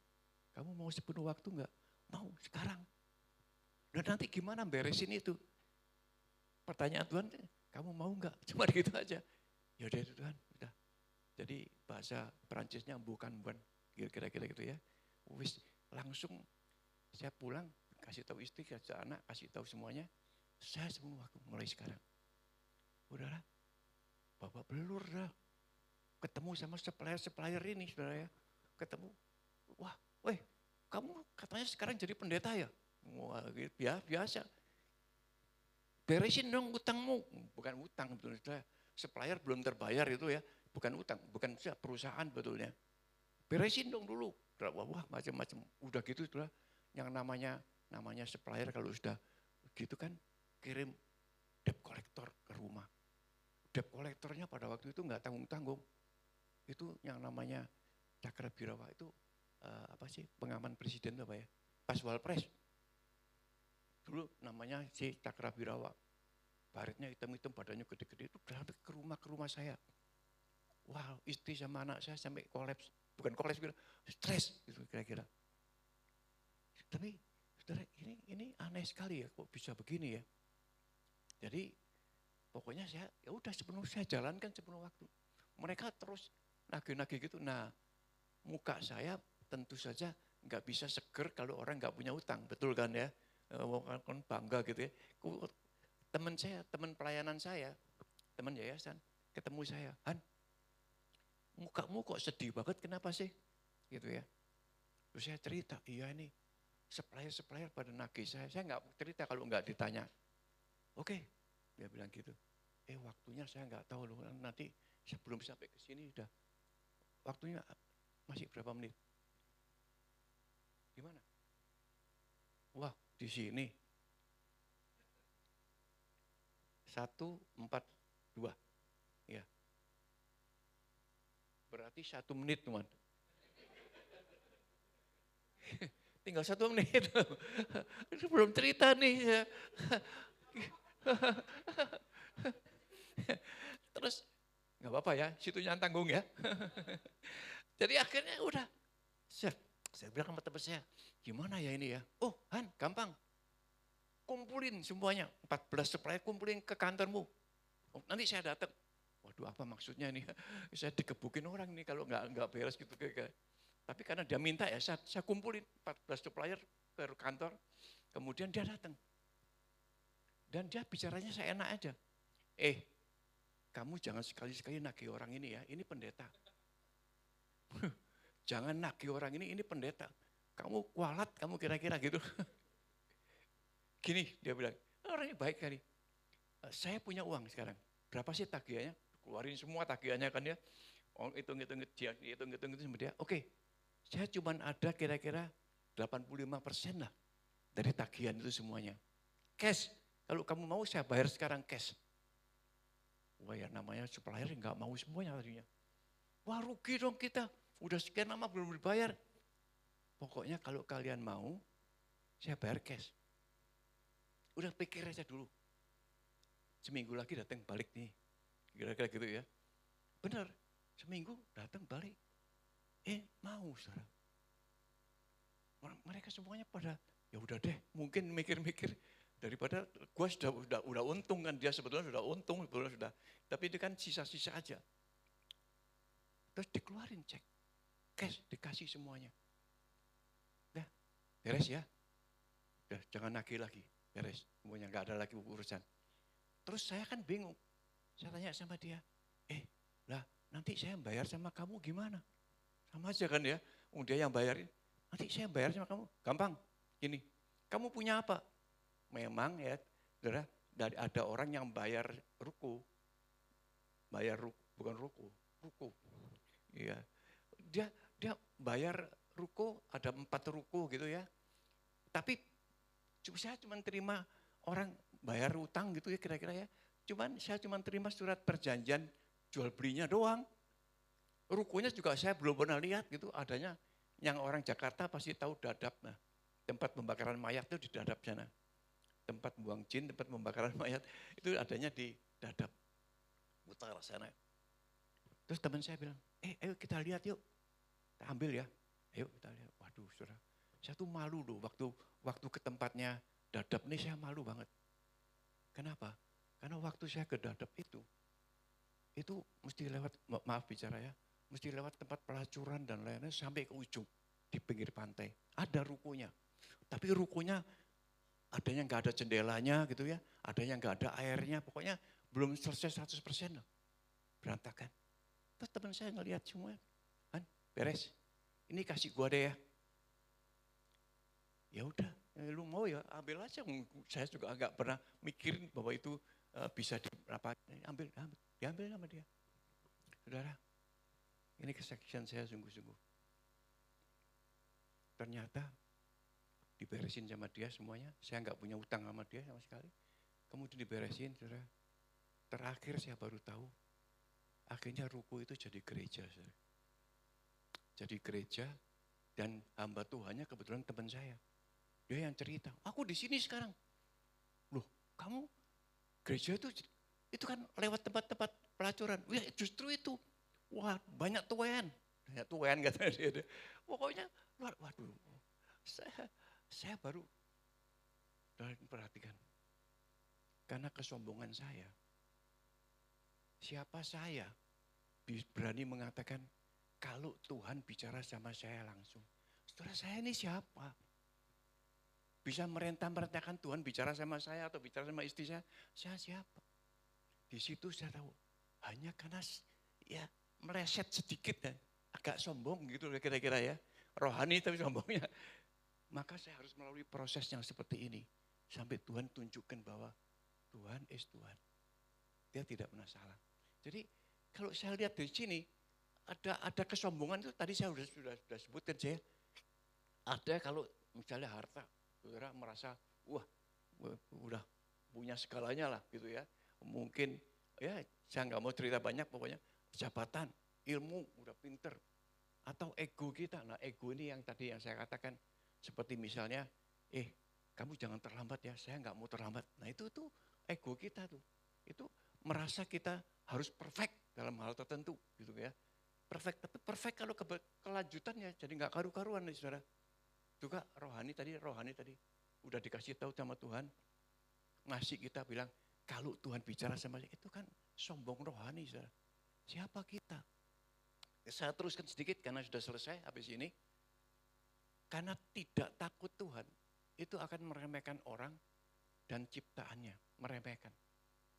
Kamu mau sepenuh waktu enggak? Mau sekarang. Dan nanti gimana beresin itu? Pertanyaan Tuhan, kamu mau enggak? Cuma gitu aja. Ya udah Tuhan, udah. Jadi bahasa Perancisnya bukan, kira-kira gitu ya. Wis langsung saya pulang, kasih tahu istri, kasih anak, kasih tahu semuanya. Saya sepenuh waktu mulai sekarang. Udahlah, Bapak belur dah. Ketemu sama supplier ini, saudara ya. Ketemu, wah, kamu katanya sekarang jadi pendeta ya? Wah, biasa. Beresin dong utangmu. Bukan utang, betulnya. Supplier belum terbayar itu ya. Bukan utang, bukan perusahaan betulnya. Beresin dong dulu. Wah macam-macam. Udah gitu itulah yang namanya supplier kalau sudah gitu kan kirim debt collector ke rumah. Debt collectornya pada waktu itu nggak tanggung-tanggung. Itu yang namanya Cakrabirawa itu apa sih pengaman presiden itu apa ya? Paswalpres. Dulu namanya si Cakrabirawa. Baretnya hitam-hitam, badannya gede-gede itu udah ke rumah saya. Wow, istri sama anak saya sampai kolaps. Bukan kolaps, stres gitu kira-kira. Tapi saudara ini aneh sekali ya, kok bisa begini ya. Jadi pokoknya saya ya udah saya jalankan sepenuh waktu. Mereka terus nagih-nagih gitu. Nah, muka saya tentu saja nggak bisa seger kalau orang nggak punya utang, betul kan ya? Kan bangga gitu ya. Teman pelayanan saya, teman yayasan, ketemu saya, Han, mukamu kok sedih banget, kenapa sih? Gitu ya. Terus saya cerita, iya ini supplier pada nagih saya nggak cerita kalau nggak ditanya. Oke, dia bilang gitu. Waktunya saya nggak tahu loh, nanti sebelum sampai ke sini udah. Waktunya masih berapa menit? Gimana? Wah, di sini. 1:42. Ya. Berarti 1 menit, teman. Tinggal 1 menit. Belum cerita nih. Terus nggak apa-apa ya, situnya tanggung ya. Jadi akhirnya udah. Saya bilang sama teman saya, gimana ya ini ya? Oh Han, gampang. Kumpulin semuanya, 14 supplier kumpulin ke kantormu. Nanti saya datang. Waduh apa maksudnya ini? Saya dikebukin orang nih kalau nggak beres gitu. Tapi karena dia minta ya saya kumpulin 14 supplier ke kantor. Kemudian dia datang. Dan dia bicaranya saya enak aja. Kamu jangan sekali-sekali nagih orang ini ya, ini pendeta. Jangan nagih orang ini pendeta. Kamu kualat, kamu kira-kira gitu. Gini dia bilang, orangnya baik kali. Saya punya uang sekarang. Berapa sih tagihannya? Keluarin semua tagihannya kan ya. Hitung-hitung itu sama dia. Oke, saya cuma ada kira-kira 85% lah dari tagihan itu semuanya. Cash, kalau kamu mau saya bayar sekarang cash. Wah ya namanya supplier nggak mau semuanya tadinya. Wah rugi dong kita, udah sekian lama belum dibayar. Pokoknya kalau kalian mau, saya bayar cash. Udah pikir aja dulu. Seminggu lagi datang balik nih. Kira-kira gitu ya. Benar, seminggu datang balik. Mau saudara. Mereka semuanya pada, ya udah deh mungkin mikir-mikir. Daripada gue udah untung kan, dia sebetulnya sudah untung. Tapi itu kan sisa-sisa aja. Terus dikeluarin cek. Cash dikasih semuanya. Udah, beres ya. Udah, jangan nagih lagi. Beres, semuanya nggak ada lagi urusan. Terus saya kan bingung. Saya tanya sama dia, lah nanti saya bayar sama kamu gimana? Sama aja kan ya, dia yang bayarin. nanti saya bayar sama kamu. Gampang, gini, kamu punya apa? Memang ya, saudara, ada orang yang bayar ruko. Bayar ruko, bukan ruko, ruko. Iya, dia bayar ruko, ada 4 ruko gitu ya. Tapi saya cuma terima orang bayar utang gitu ya kira-kira ya. Saya cuma terima surat perjanjian jual belinya doang. Rukonya juga saya belum pernah lihat gitu, adanya yang orang Jakarta pasti tahu Dadap. Nah, tempat pembakaran mayat itu di Dadap sana. Tempat buang jin, tempat pembakaran mayat itu adanya di Dadap, utara sana. Terus teman saya bilang, ayo kita lihat yuk, kita ambil ya. Ayo kita lihat. Waduh saudara, saya tuh malu loh waktu ke tempatnya Dadap nih saya malu banget. Kenapa? Karena waktu saya ke Dadap itu mesti lewat, maaf bicara ya, mesti lewat tempat pelacuran dan lainnya sampai ke ujung di pinggir pantai. Ada rukonya, tapi rukonya ada yang nggak ada jendelanya gitu ya, ada yang nggak ada airnya, pokoknya belum selesai 100% loh, berantakan. Terus teman saya ngelihat semua, kan beres, ini kasih gua deh ya. Ya udah, lu mau ya ambil aja. Saya juga agak pernah mikirin bahwa itu bisa diambil sama dia. Saudara, ini kesaksian saya sungguh-sungguh. Ternyata diberesin sama dia semuanya. Saya nggak punya utang sama dia sama sekali. Kemudian diberesin, saudara. Terakhir saya baru tahu, akhirnya ruko itu jadi gereja. Saudara. Jadi gereja dan hamba Tuhannya kebetulan teman saya. Dia yang cerita, aku di sini sekarang. Loh, kamu gereja itu kan lewat tempat-tempat pelacuran. Ya justru itu. Wah, banyak tuan. Banyak tuan katanya dia. Pokoknya, waduh. Saya baru perhatikan. Karena kesombongan saya. Siapa saya berani mengatakan kalau Tuhan bicara sama saya langsung. Saudara, saya ini siapa? Bisa merentah-merentahkan Tuhan bicara sama saya atau bicara sama istri saya siapa? Di situ saya tahu, hanya karena ya meleset sedikit ya, agak sombong gitu kira-kira ya. Rohani tapi sombongnya. Maka saya harus melalui proses yang seperti ini. Sampai Tuhan tunjukkan bahwa Tuhan is Tuhan. Dia tidak pernah salah. Jadi kalau saya lihat di sini, ada kesombongan itu tadi saya sudah sebutkan saya. Ada kalau misalnya harta. Saudara merasa, wah udah punya segalanya lah gitu ya. Mungkin ya saya nggak mau cerita banyak pokoknya jabatan, ilmu, udah pinter. Atau ego kita, nah ego ini yang tadi yang saya katakan. Seperti misalnya, kamu jangan terlambat ya, saya nggak mau terlambat. Nah itu tuh ego kita tuh. Itu merasa kita harus perfect dalam hal tertentu gitu ya. Perfect, tapi perfect kalau kelanjutannya jadi nggak karu-karuan nih saudara. Juga rohani tadi udah dikasih tahu sama Tuhan, ngasih kita bilang kalau Tuhan bicara sama saya itu kan sombong rohani saudara. Siapa kita? Saya teruskan sedikit karena sudah selesai habis ini. Karena tidak takut Tuhan itu akan meremehkan orang dan ciptaannya, meremehkan.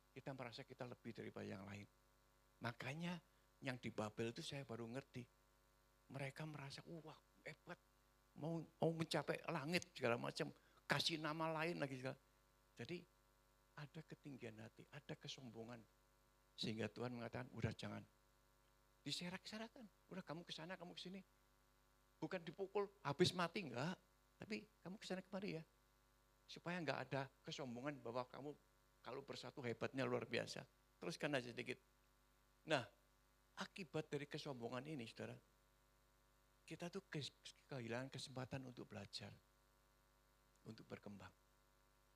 Kita merasa kita lebih daripada yang lain. Makanya yang di Babel itu saya baru ngerti. Mereka merasa wah hebat. Mau mencapai langit segala macam, kasih nama lain lagi segala. Jadi ada ketinggian hati, ada kesombongan. Sehingga Tuhan mengatakan, udah jangan. Diserak-serakan, udah kamu kesana, kamu kesini. Bukan dipukul, habis mati enggak. Tapi kamu kesana kemari ya. Supaya enggak ada kesombongan bahwa kamu kalau bersatu hebatnya luar biasa. Teruskan aja sedikit. Nah, akibat dari kesombongan ini saudara, kita tuh kehilangan kesempatan untuk belajar, untuk berkembang.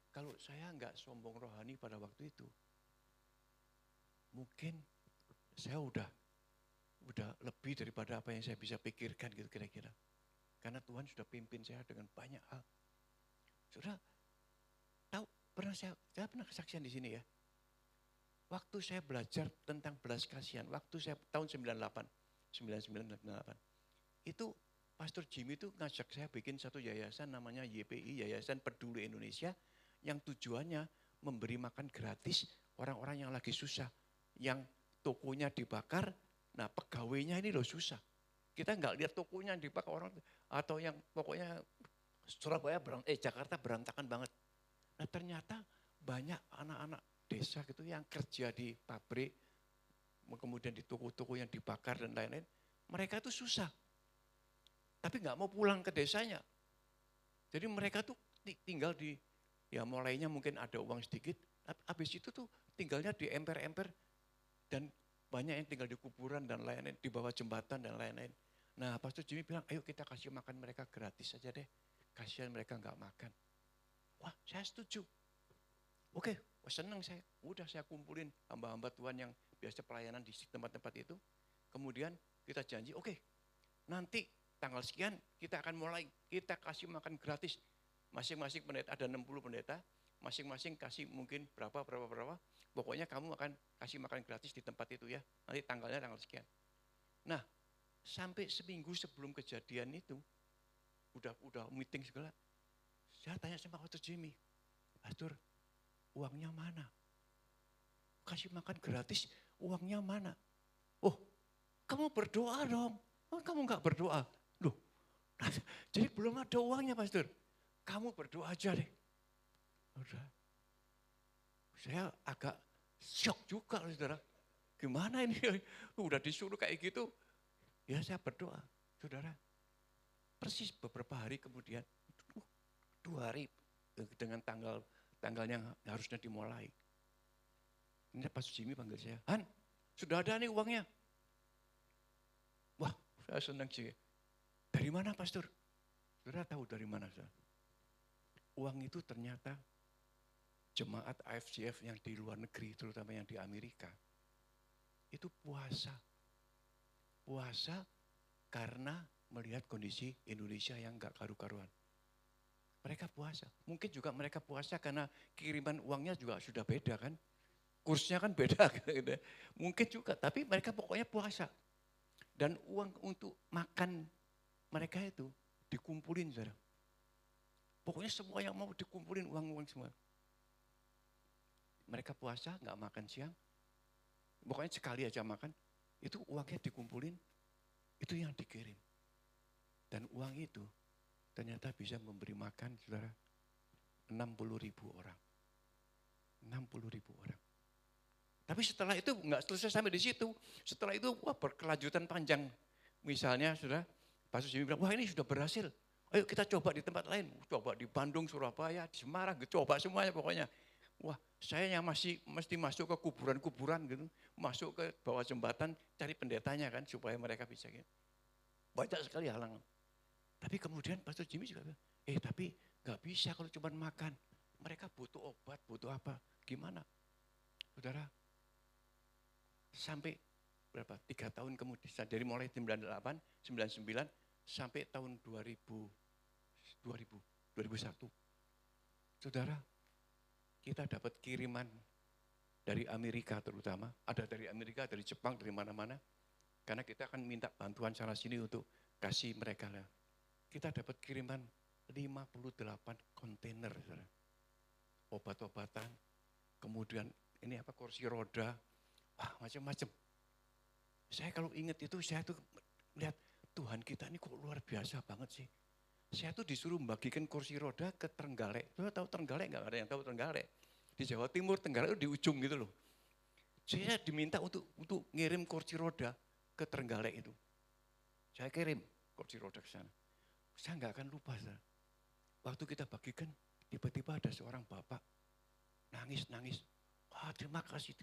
Kalau saya enggak sombong rohani pada waktu itu, mungkin saya udah lebih daripada apa yang saya bisa pikirkan gitu kira-kira. Karena Tuhan sudah pimpin saya dengan banyak hal. Sudah tahu, saya pernah kesaksian di sini ya. Waktu saya belajar tentang belas kasihan, waktu saya tahun 99 itu Pastor Jimmy itu ngajak saya bikin satu yayasan namanya YPI, Yayasan Peduli Indonesia, yang tujuannya memberi makan gratis orang-orang yang lagi susah, yang tokonya dibakar, nah pegawainya ini loh susah. Kita nggak lihat tokonya yang dipakai orang, atau yang pokoknya Jakarta berantakan banget. Nah ternyata banyak anak-anak desa gitu yang kerja di pabrik, kemudian di toko-toko yang dibakar dan lain-lain. Mereka itu susah, tapi nggak mau pulang ke desanya. Jadi mereka tuh tinggal di, ya mulainya mungkin ada uang sedikit, habis itu tuh tinggalnya di emper-emper, dan banyak yang tinggal di kuburan dan lain-lain, di bawah jembatan dan lain-lain. Nah Pastor Jimmy bilang, ayo kita kasih makan mereka gratis saja deh, kasihan mereka nggak makan. Wah saya setuju. Oke, senang saya. Udah saya kumpulin hamba-hamba Tuhan yang biasa pelayanan di tempat-tempat itu. Kemudian kita janji, oke, nanti tanggal sekian kita akan mulai, kita kasih makan gratis. Masing-masing pendeta, ada 60 pendeta, masing-masing kasih mungkin berapa. Pokoknya kamu akan kasih makan gratis di tempat itu ya. Nanti tanggalnya tanggal sekian. Nah, sampai seminggu sebelum kejadian itu, udah meeting segala. Saya tanya sama Pastor Jimmy, Pastor, uangnya mana? Kasih makan gratis, uangnya mana? Oh, kamu berdoa dong. Oh, kamu nggak berdoa. Loh, jadi belum ada uangnya Pastor. Kamu berdoa aja deh. Udah. Saya agak shock juga saudara. Gimana ini? Udah disuruh kayak gitu. Ya saya berdoa, saudara. Persis beberapa hari kemudian, 2 hari dengan tanggal yang harusnya dimulai. Ini Pastor Jimmy panggil saya, Han, sudah ada nih uangnya. Wah, saya senang sih. Dari mana Pastor? Saudara tahu dari mana? Saudara? Uang itu ternyata jemaat IFCF yang di luar negeri, terutama yang di Amerika, itu puasa. Puasa karena melihat kondisi Indonesia yang gak karu-karuan. Mereka puasa. Mungkin juga mereka puasa karena kiriman uangnya juga sudah beda kan. Kursnya kan beda. Mungkin juga, tapi mereka pokoknya puasa. Dan uang untuk makan mereka itu dikumpulin, saudara. Pokoknya semua yang mau dikumpulin uang-uang semua. Mereka puasa, gak makan siang. Pokoknya sekali aja makan, itu uangnya dikumpulin, itu yang dikirim. Dan uang itu ternyata bisa memberi makan, saudara, 60.000 orang. 60.000 orang. Tapi setelah itu nggak selesai sampai di situ. Setelah itu wah berkelanjutan panjang. Misalnya saudara, Pastor Jimmy bilang, wah ini sudah berhasil. Ayo kita coba di tempat lain. Coba di Bandung, Surabaya, di Semarang, coba semuanya pokoknya. Wah saya yang mesti masuk ke kuburan-kuburan gitu. Masuk ke bawah jembatan, cari pendetanya kan supaya mereka bisa gitu. Banyak sekali halangan. Tapi kemudian Pastor Jimmy juga bilang, tapi gak bisa kalau cuma makan. Mereka butuh obat, butuh apa, gimana? Saudara, sampai berapa? 3 tahun kemudian, dari mulai 98, 99, sampai tahun 2001. Saudara, kita dapat kiriman dari Amerika terutama, ada dari Amerika, dari Jepang, dari mana-mana. Karena kita akan minta bantuan sana sini untuk kasih mereka lah. Kita dapat kiriman 58 kontainer, saudara. Obat-obatan, kemudian ini apa, kursi roda, wah macam-macam. Saya kalau ingat itu, saya tuh lihat Tuhan kita ini kok luar biasa banget sih. Saya tuh disuruh membagikan kursi roda ke Trenggalek. Saudara tahu Trenggalek nggak? Ada yang tahu Trenggalek? Di Jawa Timur, Trenggalek itu di ujung gitu loh. Saya diminta untuk ngirim kursi roda ke Trenggalek itu. Saya kirim kursi roda ke sana. Saya nggak akan lupa, saudara. Waktu kita bagikan, tiba-tiba ada seorang bapak nangis. Wah terima kasih.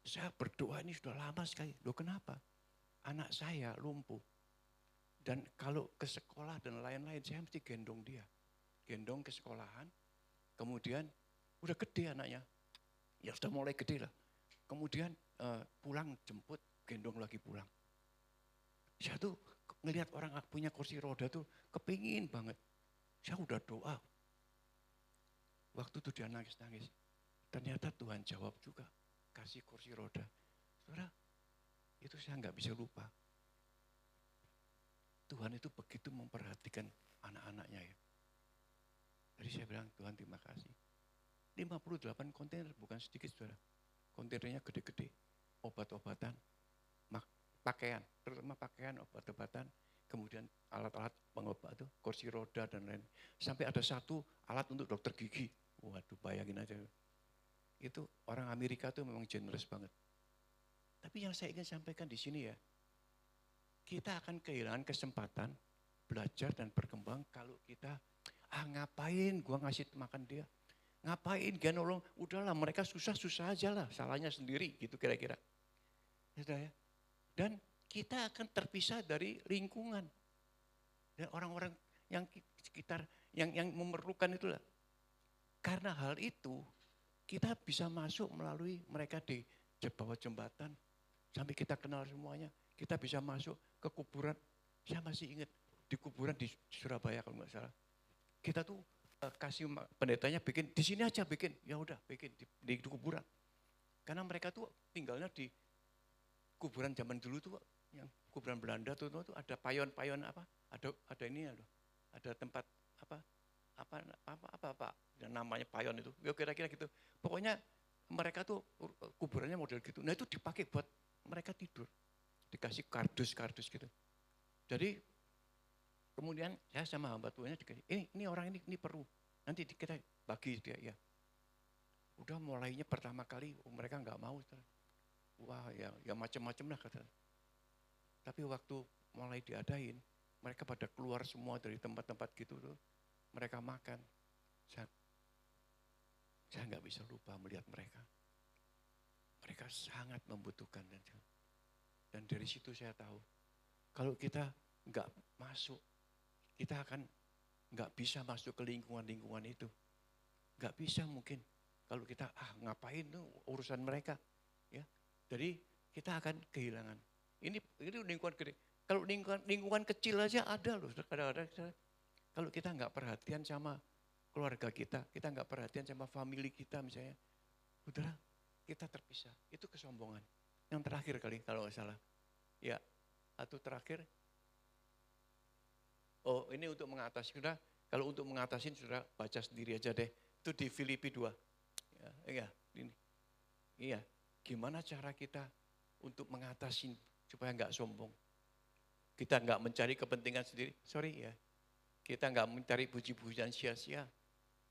Saya berdoa ini sudah lama sekali. Loh kenapa? Anak saya lumpuh. Dan kalau ke sekolah dan lain-lain, saya mesti gendong dia. Gendong ke sekolahan, kemudian udah gede anaknya. Ya sudah mulai gede lah. Kemudian pulang jemput, gendong lagi pulang. Saya tuh ngelihat orang punya kursi roda tuh kepingin banget. Saya udah doa. Waktu itu dia nangis-nangis. Ternyata Tuhan jawab juga. Kasih kursi roda. Saudara, itu saya nggak bisa lupa. Tuhan itu begitu memperhatikan anak-anaknya ya. Jadi saya bilang, Tuhan terima kasih. 58 kontainer bukan sedikit, saudara. Kontainernya gede-gede. Obat-obatan, pakaian, terutama pakaian, obat-obatan, kemudian alat-alat pengobat itu, kursi roda dan lain. Sampai ada satu alat untuk dokter gigi. Waduh, bayangin aja. Itu orang Amerika tuh memang generous banget. Tapi yang saya ingin sampaikan di sini ya, kita akan kehilangan kesempatan belajar dan berkembang kalau kita, ngapain gua ngasih makan dia. Ngapain dia nolong, udahlah mereka susah-susah aja lah, salahnya sendiri gitu kira-kira. Sudah ya. Dan kita akan terpisah dari lingkungan. Dan orang-orang yang sekitar, yang memerlukan itulah. Karena hal itu, kita bisa masuk melalui mereka di bawah jembatan. Sampai kita kenal semuanya. Kita bisa masuk ke kuburan. Saya masih ingat di kuburan di Surabaya kalau nggak salah. Kita tuh kasih pendetanya bikin, di sini aja bikin. Ya udah bikin di kuburan. Karena mereka tuh tinggalnya di kuburan zaman dulu tuh, yang kuburan Belanda tuh ada payon-payon apa? Ada ini ada tempat apa yang namanya payon itu. Ya kira-kira gitu. Pokoknya mereka tuh kuburannya model gitu. Nah itu dipakai buat mereka tidur. Dikasih kardus-kardus gitu. Jadi kemudian saya sama hamba Tuhannya dikasih, ini orang ini perlu. Nanti kita bagi dia ya. Udah mulainya pertama kali mereka nggak mau. Wah ya macam-macam lah kata. Tapi waktu mulai diadain, mereka pada keluar semua dari tempat-tempat gitu tuh. Mereka makan. Saya nggak bisa lupa melihat mereka. Mereka sangat membutuhkan. Dan dari situ saya tahu, kalau kita nggak masuk, kita akan nggak bisa masuk ke lingkungan-lingkungan itu. Nggak bisa mungkin. Kalau kita, ngapain tuh urusan mereka. Ya. Jadi kita akan kehilangan. Ini lingkungan gede. Kalau lingkungan kecil aja ada loh. Kadang-kadang kalau kita nggak perhatian sama keluarga kita nggak perhatian sama family kita misalnya. Udahlah, kita terpisah. Itu kesombongan. Yang terakhir kali kalau nggak salah. Ya, atau terakhir. Oh ini untuk mengatasi. Sudah, kalau untuk mengatasi sudah baca sendiri aja deh. Itu di Filipi 2. Ya, ini. Iya, gimana cara kita untuk mengatasi supaya nggak sombong. Kita nggak mencari kepentingan sendiri, ya. Kita nggak mencari puji-pujian sia-sia.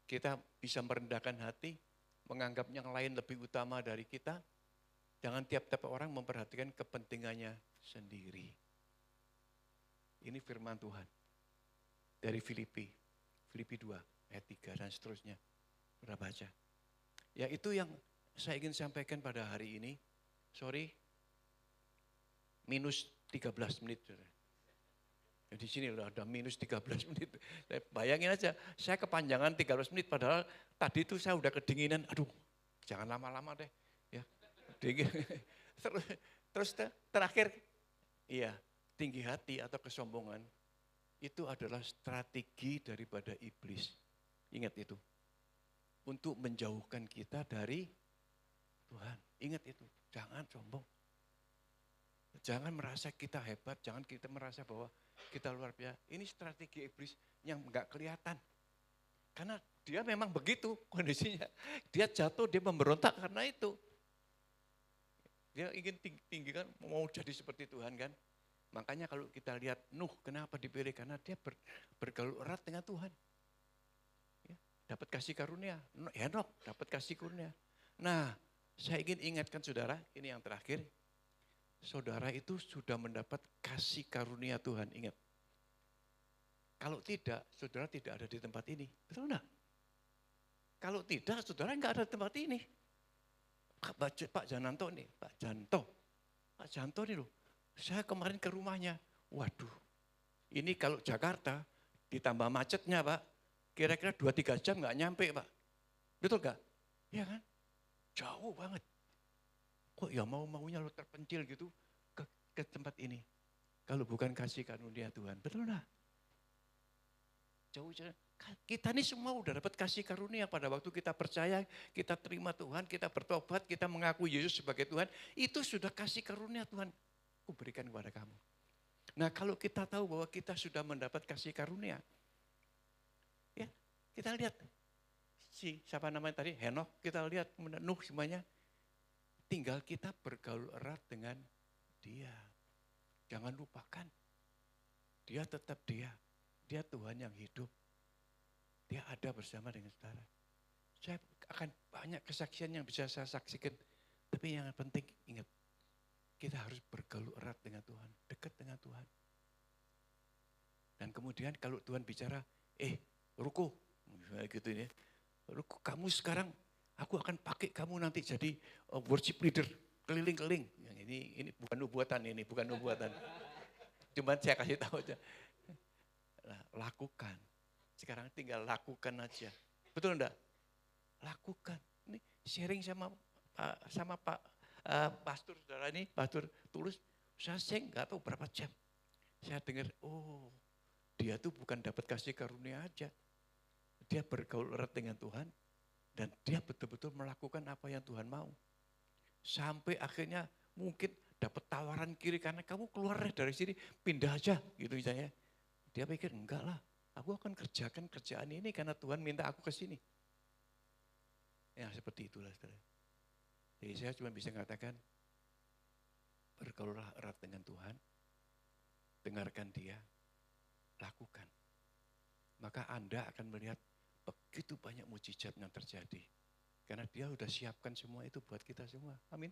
Kita bisa merendahkan hati, menganggap yang lain lebih utama dari kita. Jangan tiap-tiap orang memperhatikan kepentingannya sendiri. Ini firman Tuhan. Dari Filipi 2 ayat 3 dan seterusnya. Sudah baca. Ya itu yang saya ingin sampaikan pada hari ini. Minus 13 menit. Di sini udah ada minus 13 menit. Bayangin aja, saya kepanjangan 13 menit padahal tadi itu saya udah kedinginan. Aduh, jangan lama-lama deh. Ya, terus terakhir, iya, tinggi hati atau kesombongan itu adalah strategi daripada iblis. Ingat itu. Untuk menjauhkan kita dari Tuhan. Ingat itu, jangan sombong. Jangan merasa kita hebat, jangan kita merasa bahwa kita luar biasa. Ini strategi iblis yang enggak kelihatan. Karena dia memang begitu kondisinya. Dia jatuh, dia memberontak karena itu. Dia ingin tinggi kan, mau jadi seperti Tuhan kan. Makanya kalau kita lihat Nuh, kenapa dipilih? Karena dia bergaul erat dengan Tuhan. Ya, dapat kasih karunia. Henok dapat kasih karunia. Nah, saya ingin ingatkan saudara, ini yang terakhir. Saudara itu sudah mendapat kasih karunia Tuhan, ingat. Kalau tidak, saudara tidak ada di tempat ini. Betul enggak? Kalau tidak, saudara enggak ada di tempat ini. Pak Jananto nih, Pak Janto nih loh. Saya kemarin ke rumahnya, waduh. Ini kalau Jakarta ditambah macetnya Pak, kira-kira 2-3 jam enggak nyampe Pak. Betul enggak? Iya kan? Jauh banget. Kok ya mau-maunya lo terpencil gitu ke tempat ini. Kalau bukan kasih karunia Tuhan. Betul enggak? Jauh. Kita ini semua udah dapat kasih karunia pada waktu kita percaya, kita terima Tuhan, kita bertobat, kita mengaku Yesus sebagai Tuhan. Itu sudah kasih karunia Tuhan. Aku berikan kepada kamu. Nah kalau kita tahu bahwa kita sudah mendapat kasih karunia. Ya kita lihat. Siapa namanya tadi? Henok. Kita lihat Nuh semuanya. Tinggal kita bergaul erat dengan dia. Jangan lupakan, dia tetap dia. Dia Tuhan yang hidup. Dia ada bersama dengan saudara. Saya akan banyak kesaksian yang bisa saya saksikan. Tapi yang penting ingat, kita harus bergaul erat dengan Tuhan, dekat dengan Tuhan. Dan kemudian kalau Tuhan bicara, Ruko, misalnya gitu ya. Ruko, kamu sekarang, aku akan pakai kamu nanti jadi worship leader, keliling-keliling. Ini bukan nubuatan. Cuman saya kasih tahu aja. Lakukan. Sekarang tinggal lakukan aja. Betul enggak? Lakukan. Ini sharing sama Pak Pastor saudara ini, Pastor Tulus. Saya nggak tahu berapa jam. Saya dengar, dia tuh bukan dapat kasih karunia aja. Dia bergaul erat dengan Tuhan. Dan dia betul-betul melakukan apa yang Tuhan mau. Sampai akhirnya mungkin dapat tawaran kiri kanan, kamu keluar dari sini, pindah aja gitu misalnya. Dia pikir, enggak lah, aku akan kerjakan kerjaan ini karena Tuhan minta aku ke sini. Ya seperti itulah saudara. Jadi saya cuma bisa mengatakan, bergaulah erat dengan Tuhan, dengarkan dia, lakukan. Maka Anda akan melihat begitu banyak mujizat yang terjadi. Karena dia sudah siapkan semua itu buat kita semua. Amin.